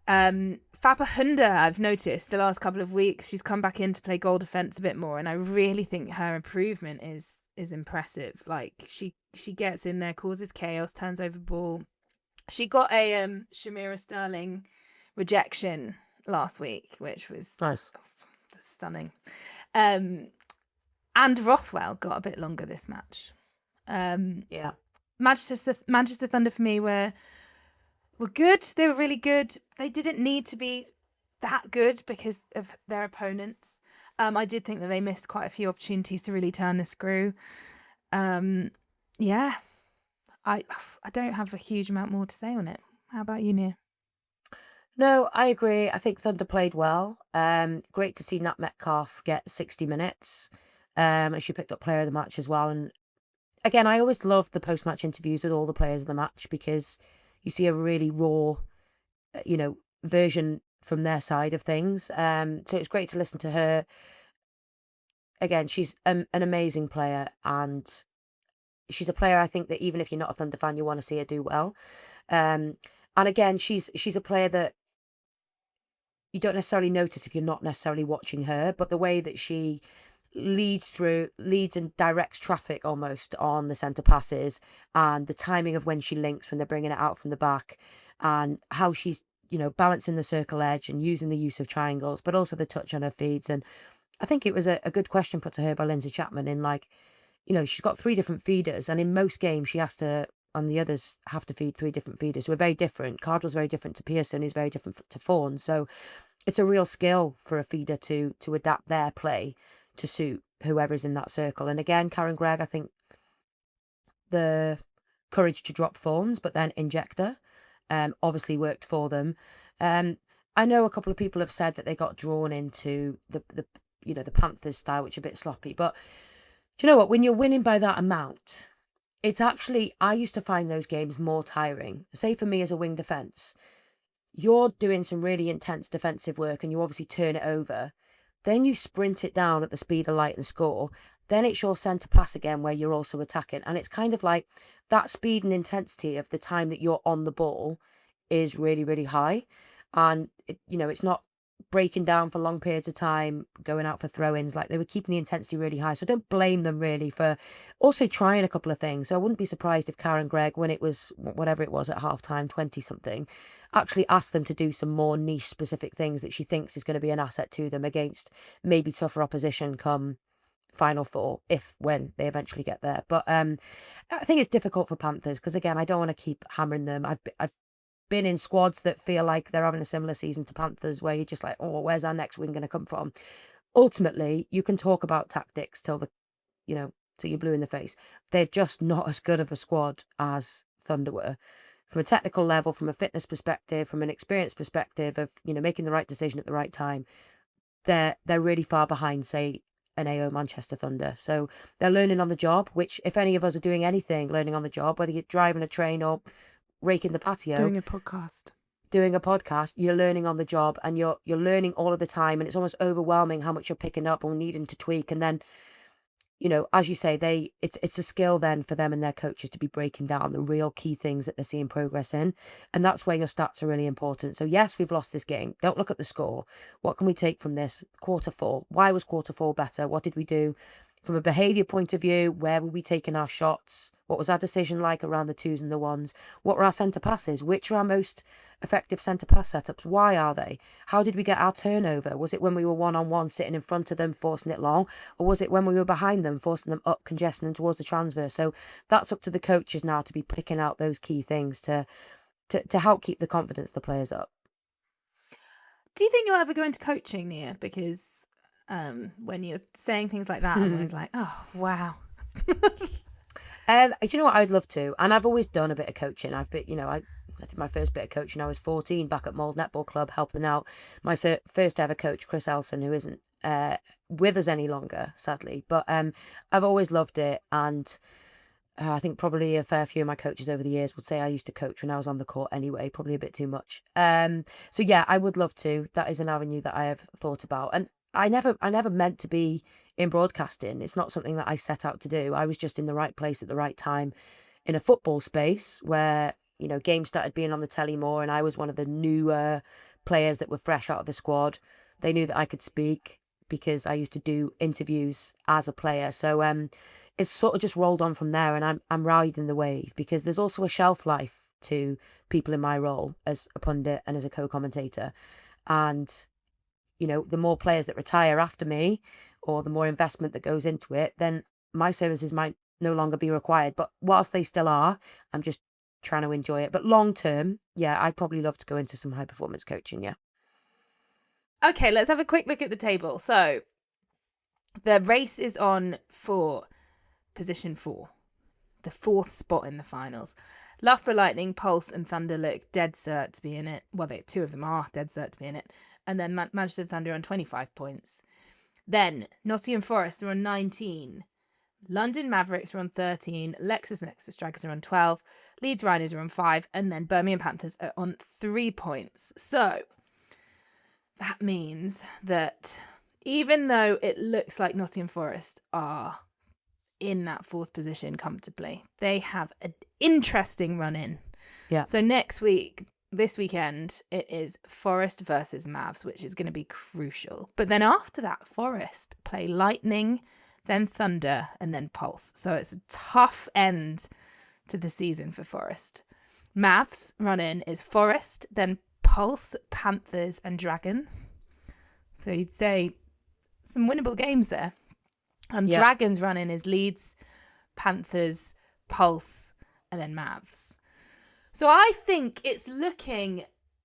Fapa Hunda, I've noticed the last couple of weeks, she's come back in to play goal defence a bit more, and I really think her improvement is impressive. Like she gets in there, causes chaos, turns over ball. She got a Shamira Sterling rejection last week, which was Nice. Stunning. And Rothwell got a bit longer this match. Yeah. Manchester Thunder for me were good. They were really good. They didn't need to be that good because of their opponents. I did think that they missed quite a few opportunities to really turn the screw. Yeah, I don't have a huge amount more to say on it. How about you, Niamh? No, I agree. I think Thunder played well. Great to see Niamh McCall get 60 minutes. And she picked up player of the match as well. And again, I always love the post-match interviews with all the players of the match because you see a really raw, version from their side of things. So it's great to listen to her. Again, she's an amazing player, and she's a player I think that even if you're not a Thunder fan, you want to see her do well. And again, she's a player that you don't necessarily notice if you're not necessarily watching her, but the way that she leads and directs traffic almost on the centre passes, and the timing of when she links when they're bringing it out from the back, and how she's balancing the circle edge and using the use of triangles, but also the touch on her feeds. And I think it was a good question put to her by Lindsay Chapman in she's got 3 different feeders, and in most games she has to, and the others have to feed 3 different feeders who are very different. Cardwell's very different to Pearson, he's very different to Fawn. So it's a real skill for a feeder to adapt their play to suit whoever's in that circle. And again, Karen Gregg, I think the courage to drop Fawns but then inject her obviously worked for them. I know a couple of people have said that they got drawn into the Panthers style, which are a bit sloppy, but do you know what, when you're winning by that amount, it's actually, I used to find those games more tiring. Say for me as a wing defence, you're doing some really intense defensive work and you obviously turn it over, then you sprint it down at the speed of light and score, then it's your centre pass again where you're also attacking. And it's kind of like that speed and intensity of the time that you're on the ball is really, really high. And, it's not breaking down for long periods of time, going out for throw-ins. Like, they were keeping the intensity really high. So don't blame them really for also trying a couple of things. So I wouldn't be surprised if Karen Gregg, when it was, whatever it was at halftime, 20-something, actually asked them to do some more niche specific things that she thinks is going to be an asset to them against maybe tougher opposition come Final Four, when they eventually get there. But I think it's difficult for Panthers because, again, I don't want to keep hammering them. I've been in squads that feel like they're having a similar season to Panthers where you're just like, oh, where's our next win going to come from? Ultimately, you can talk about tactics till you're blue in the face. They're just not as good of a squad as Thunder were. From a technical level, from a fitness perspective, from an experience perspective of, making the right decision at the right time, they're really far behind, say, an AO Manchester Thunder. So they're learning on the job, which if any of us are doing anything, learning on the job, whether you're driving a train or raking the patio, Doing a podcast, you're learning on the job, and you're learning all of the time, and it's almost overwhelming how much you're picking up or needing to tweak. And then, as you say, it's a skill then for them and their coaches to be breaking down the real key things that they're seeing progress in. And that's where your stats are really important. So yes, we've lost this game. Don't look at the score. What can we take from this? Quarter 4. Why was quarter 4 better? What did we do? From a behaviour point of view, where were we taking our shots? What was our decision like around the 2s and the 1s? What were our centre passes? Which are our most effective centre pass setups? Why are they? How did we get our turnover? Was it when we were one-on-one sitting in front of them, forcing it long? Or was it when we were behind them, forcing them up, congesting them towards the transverse? So that's up to the coaches now to be picking out those key things to help keep the confidence of the players up. Do you think you'll ever go into coaching, Niamh? Because when you're saying things like that, I'm always like, oh, wow. Do you know what? I'd love to. And I've always done a bit of coaching. I've been, I did my first bit of coaching when I was 14 back at Mould Netball Club, helping out my first ever coach, Chris Elson, who isn't with us any longer, sadly. But I've always loved it, and I think probably a fair few of my coaches over the years would say I used to coach when I was on the court anyway, probably a bit too much. So yeah, I would love to. That is an avenue that I have thought about. And I never meant to be in broadcasting. It's not something that I set out to do. I was just in the right place at the right time in a football space where, you know, games started being on the telly more, and I was one of the newer players that were fresh out of the squad. They knew that I could speak because I used to do interviews as a player. So it's sort of just rolled on from there, and I'm riding the wave because there's also a shelf life to people in my role as a pundit and as a co-commentator. And, you know, the more players that retire after me, or the more investment that goes into it, then my services might no longer be required. But whilst they still are, I'm just trying to enjoy it. But long term, yeah, I'd probably love to go into some high performance coaching, yeah. Okay, let's have a quick look at the table. So the race is on for position 4, the 4th spot in the finals. Loughborough Lightning, Pulse and Thunder look dead cert to be in it. Well, two of them are dead cert to be in it. And then Manchester Thunder on 25 points. Then Nottingham Forest are on 19. London Mavericks are on 13. Nexus Dragons are on 12. Leeds Rhinos are on 5. And then Birmingham Panthers are on 3 points. So that means that even though it looks like Nottingham Forest are in that 4th position comfortably, they have an interesting run in. Yeah. So this weekend, it is Forest versus Mavs, which is going to be crucial. But then after that, Forest play Lightning, then Thunder, and then Pulse. So it's a tough end to the season for Forest. Mavs run in is Forest, then Pulse, Panthers, and Dragons. So you'd say some winnable games there. And Dragons run in is Leeds, Panthers, Pulse, and then Mavs. So I think it's looking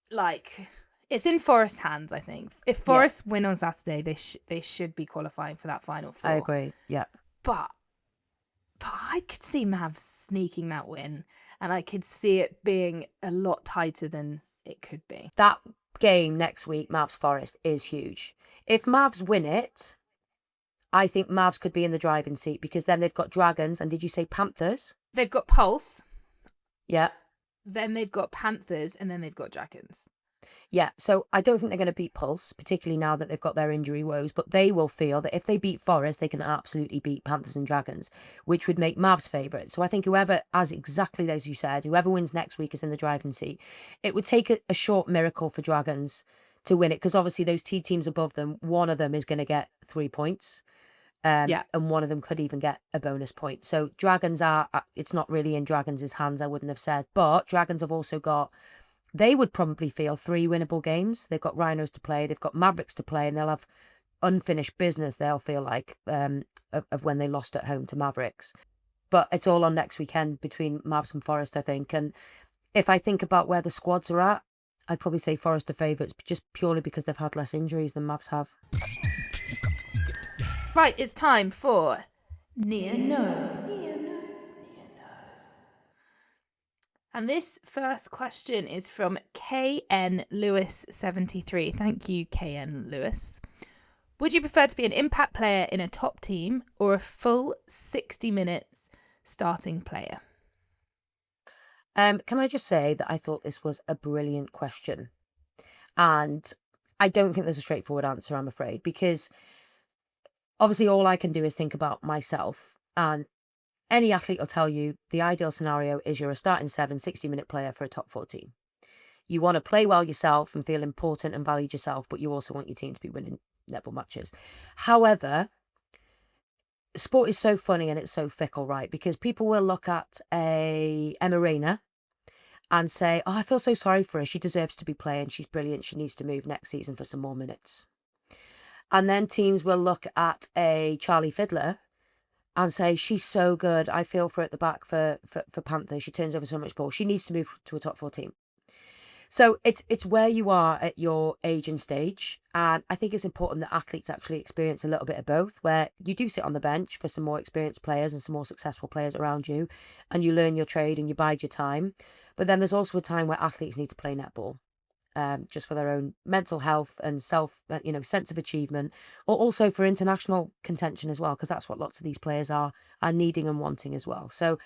like it's in Forest's hands, I think. If Forest win on Saturday, they should be qualifying for that final 4. I agree, yeah. But I could see Mavs sneaking that win, and I could see it being a lot tighter than it could be. That game next week, Mavs Forest, is huge. If Mavs win it, I think Mavs could be in the driving seat, because then they've got Dragons, and did you say Panthers? They've got Pulse. Yeah. Then they've got Panthers, and then they've got Dragons. Yeah, so I don't think they're going to beat Pulse, particularly now that they've got their injury woes, but they will feel that if they beat Forest, they can absolutely beat Panthers and Dragons, which would make Mavs favourites. So I think whoever, as exactly as you said, whoever wins next week is in the driving seat. It would take a short miracle for Dragons to win it, because obviously those 2 teams above them, one of them is going to get 3 points. And one of them could even get a bonus point. So Dragons it's not really in Dragons' hands, I wouldn't have said. But Dragons have also got, they would probably feel 3 winnable games. They've got Rhinos to play, they've got Mavericks to play, and they'll have unfinished business, they'll feel like, of when they lost at home to Mavericks. But it's all on next weekend between Mavs and Forest, I think. And if I think about where the squads are at, I'd probably say Forest are favourites, just purely because they've had less injuries than Mavs have. Right, it's time for Near Nose. And this first question is from KN Lewis 73. Thank you, KN Lewis. Would you prefer to be an impact player in a top team or a full 60 minutes starting player? Can I just say that I thought this was a brilliant question. And I don't think there's a straightforward answer, I'm afraid, because obviously all I can do is think about myself. And any athlete will tell you the ideal scenario is you're a starting 7, 60-minute player for a top 4 team. You want to play well yourself and feel important and valued yourself, but you also want your team to be winning netball matches. However, sport is so funny and it's so fickle, right? Because people will look at Emma Rayner and say, oh, I feel so sorry for her. She deserves to be playing. She's brilliant. She needs to move next season for some more minutes. And then teams will look at a Charlie Fiddler and say, she's so good. I feel for her at the back for Panthers. She turns over so much ball. She needs to move to a top 4 team. So it's where you are at your age and stage. And I think it's important that athletes actually experience a little bit of both, where you do sit on the bench for some more experienced players and some more successful players around you, and you learn your trade and you bide your time. But then there's also a time where athletes need to play netball. Just for their own mental health and sense of achievement, or also for international contention as well, because that's what lots of these players are needing and wanting as well. So,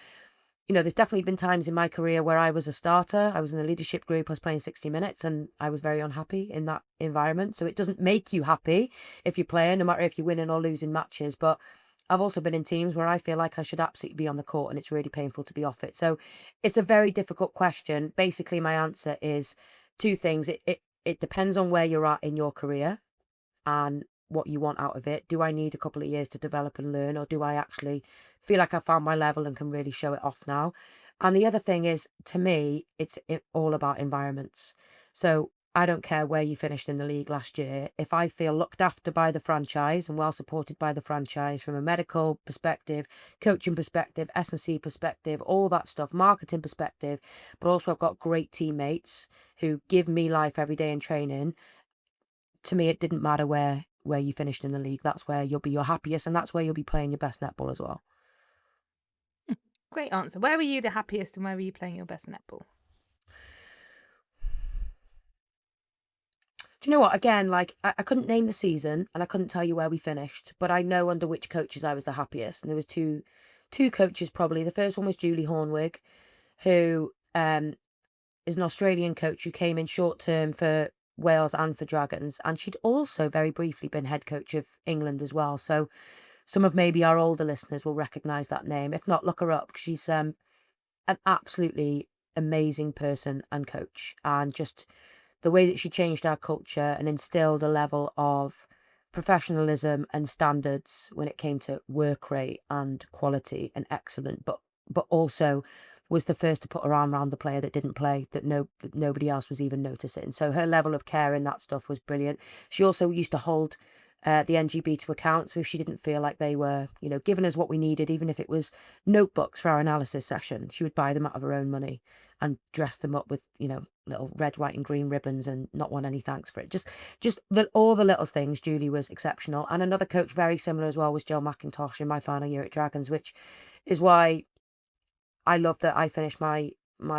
there's definitely been times in my career where I was a starter, I was in the leadership group, I was playing 60 minutes, and I was very unhappy in that environment. So it doesn't make you happy if you're playing, no matter if you're winning or losing matches. But I've also been in teams where I feel like I should absolutely be on the court and it's really painful to be off it. So it's a very difficult question. Basically, my answer is two things. It depends on where you're at in your career and what you want out of it. Do I need a couple of years to develop and learn, or do I actually feel like I found my level and can really show it off now? And the other thing is, to me, it's all about environments. So I don't care where you finished in the league last year. If I feel looked after by the franchise and well supported by the franchise from a medical perspective, coaching perspective, S&C perspective, all that stuff, marketing perspective, but also I've got great teammates who give me life every day in training. To me, it didn't matter where you finished in the league. That's where you'll be your happiest, and that's where you'll be playing your best netball as well. Great answer. Where were you the happiest and where were you playing your best netball? Do you know what? Again, like I couldn't name the season and I couldn't tell you where we finished, but I know under which coaches I was the happiest. And there was two coaches probably. The first one was Julie Hornwig, who is an Australian coach who came in short term for Wales and for Dragons, and she'd also very briefly been head coach of England as well. So some of maybe our older listeners will recognise that name. If not, look her up. She's an absolutely amazing person and coach, and just the way that she changed our culture and instilled a level of professionalism and standards when it came to work rate and quality and excellent, but also was the first to put her arm around the player that didn't play, that nobody else was even noticing. So her level of care in that stuff was brilliant. She also used to hold the NGB to account. So if she didn't feel like they were, giving us what we needed, even if it was notebooks for our analysis session, she would buy them out of her own money and dress them up with, little red, white and green ribbons and not want any thanks for it. Just all the little things. Julie was exceptional. And another coach very similar as well was Joe McIntosh in my final year at Dragons, which is why I love that I finished my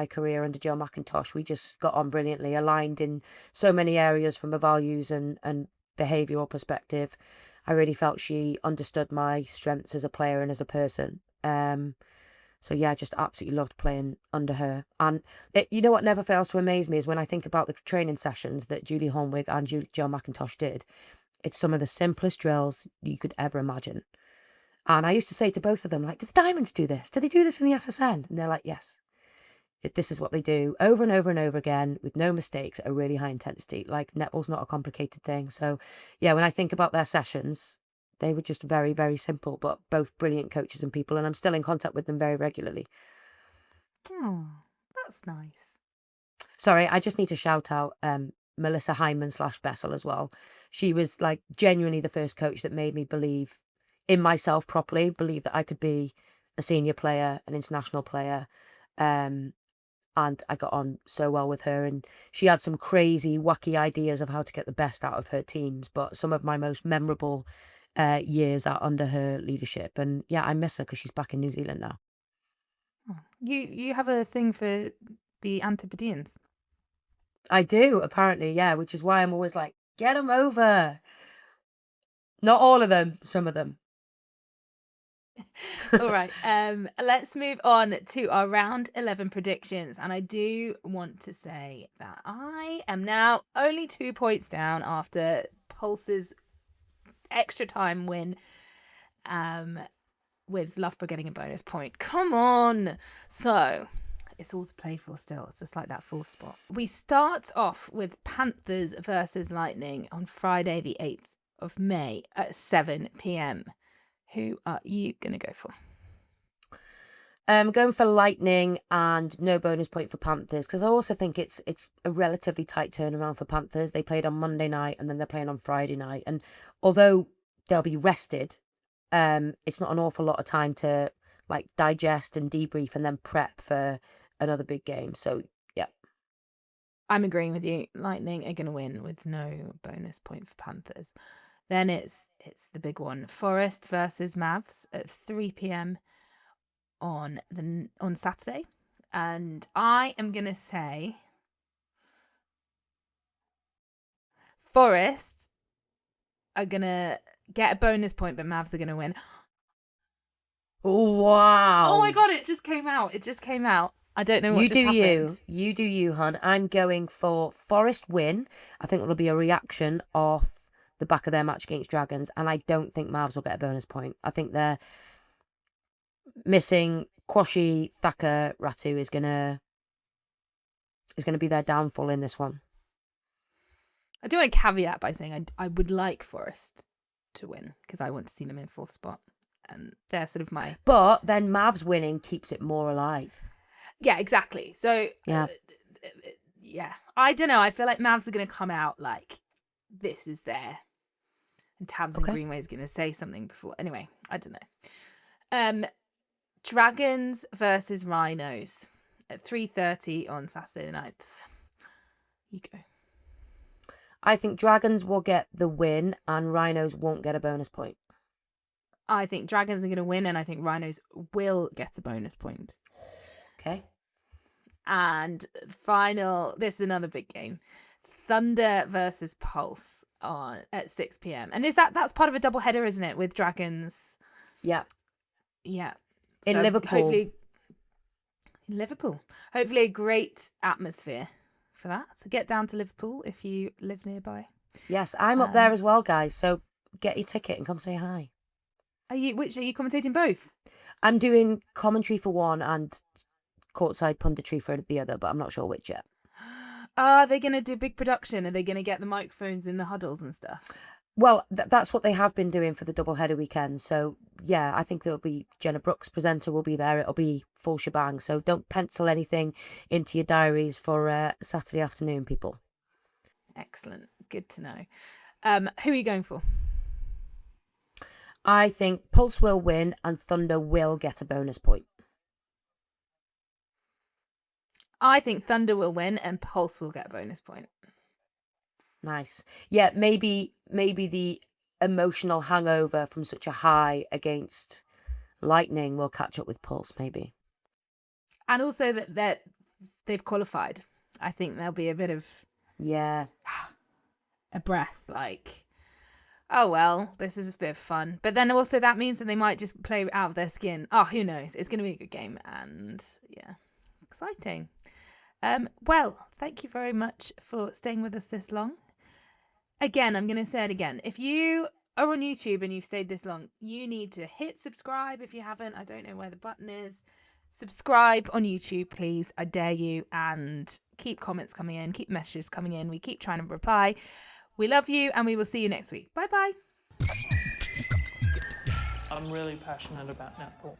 career under Joe McIntosh. We just got on brilliantly, aligned in so many areas from a values and behavioural perspective. I really felt she understood my strengths as a player and as a person. So yeah, I just absolutely loved playing under her. And what never fails to amaze me is when I think about the training sessions that Julie Hornwig and Joe McIntosh did. It's some of the simplest drills you could ever imagine. And I used to say to both of them, like, do the Diamonds do this? Do they do this in the SSN? And they're like, yes. This is what they do over and over and over again with no mistakes at a really high intensity. Like, netball's not a complicated thing. So yeah, when I think about their sessions, they were just very, very simple, but both brilliant coaches and people. And I'm still in contact with them very regularly. Oh, that's nice. Sorry, I just need to shout out Melissa Hyman /Bessel as well. She was like genuinely the first coach that made me believe in myself properly, believe that I could be a senior player, an international player. And I got on so well with her, and she had some crazy, wacky ideas of how to get the best out of her teams. But some of my most memorable years are under her leadership. And yeah, I miss her because she's back in New Zealand now. You have a thing for the Antipodeans. I do, apparently, yeah, which is why I'm always like, get them over. Not all of them, some of them. All right, let's move on to our round 11 predictions. And I do want to say that I am now only 2 points down after Pulse's extra time win, with Loughborough getting a bonus point. Come on. So it's all to play for still. It's just like that fourth spot. We start off with Panthers versus Lightning on Friday the 8th of May at 7 p.m. Who are you going to go for? Going for Lightning and no bonus point for Panthers, because I also think it's a relatively tight turnaround for Panthers. They played on Monday night and then they're playing on Friday night. And although they'll be rested, it's not an awful lot of time to like digest and debrief and then prep for another big game. So yeah. I'm agreeing with you. Lightning are going to win with no bonus point for Panthers. Then it's the big one. Forest versus Mavs at 3 p.m. on Saturday. And I am going to say Forest are going to get a bonus point, but Mavs are going to win. Wow. Oh my God, it just came out. I don't know what just happened. You do you, hon. I'm going for Forest win. I think there'll be a reaction off the back of their match against Dragons, and I don't think Mavs will get a bonus point. I think they're missing Kwashi, Thacker, Ratu is gonna be their downfall in this one. I do want to caveat by saying I would like Forest to win because I want to see them in 4th spot, and they're sort of my. But then Mavs winning keeps it more alive. Yeah, exactly. So yeah, I don't know. I feel like Mavs are going to come out like this is there, and Tamsin Greenway is going to say something before. Anyway, I don't know. Dragons versus Rhinos at 3:30 on Saturday the 9th. You go. I think Dragons will get the win and Rhinos won't get a bonus point. I think Dragons are going to win and I think Rhinos will get a bonus point. Okay. And final, this is another big game. Thunder versus Pulse at 6 p.m. And that's part of a double header, isn't it? With Dragons. Yeah. Yeah. In Liverpool. In Liverpool. Hopefully a great atmosphere for that. So get down to Liverpool if you live nearby. Yes, I'm up there as well, guys. So get your ticket and come say hi. Are you commentating both? I'm doing commentary for one and courtside punditry for the other, but I'm not sure which yet. Are they going to do big production? Are they going to get the microphones in the huddles and stuff? Well, that's what they have been doing for the double header weekend. So, yeah, I think there'll be Jenna Brooks, presenter, will be there. It'll be full shebang. So don't pencil anything into your diaries for Saturday afternoon, people. Excellent. Good to know. Who are you going for? I think Pulse will win and Thunder will get a bonus point. I think Thunder will win and Pulse will get a bonus point. Nice. Yeah, maybe the emotional hangover from such a high against Lightning will catch up with Pulse, maybe. And also that they've qualified. I think there'll be a bit of a breath, like, oh well, this is a bit of fun. But then also that means that they might just play out of their skin. Oh, who knows? It's going to be a good game, and yeah, exciting. Well, thank you very much for staying with us this long. Again, I'm going to say it again. If you are on YouTube and you've stayed this long, you need to hit subscribe if you haven't. I don't know where the button is. Subscribe on YouTube, please. I dare you. And keep comments coming in. Keep messages coming in. We keep trying to reply. We love you and we will see you next week. Bye-bye. I'm really passionate about netball.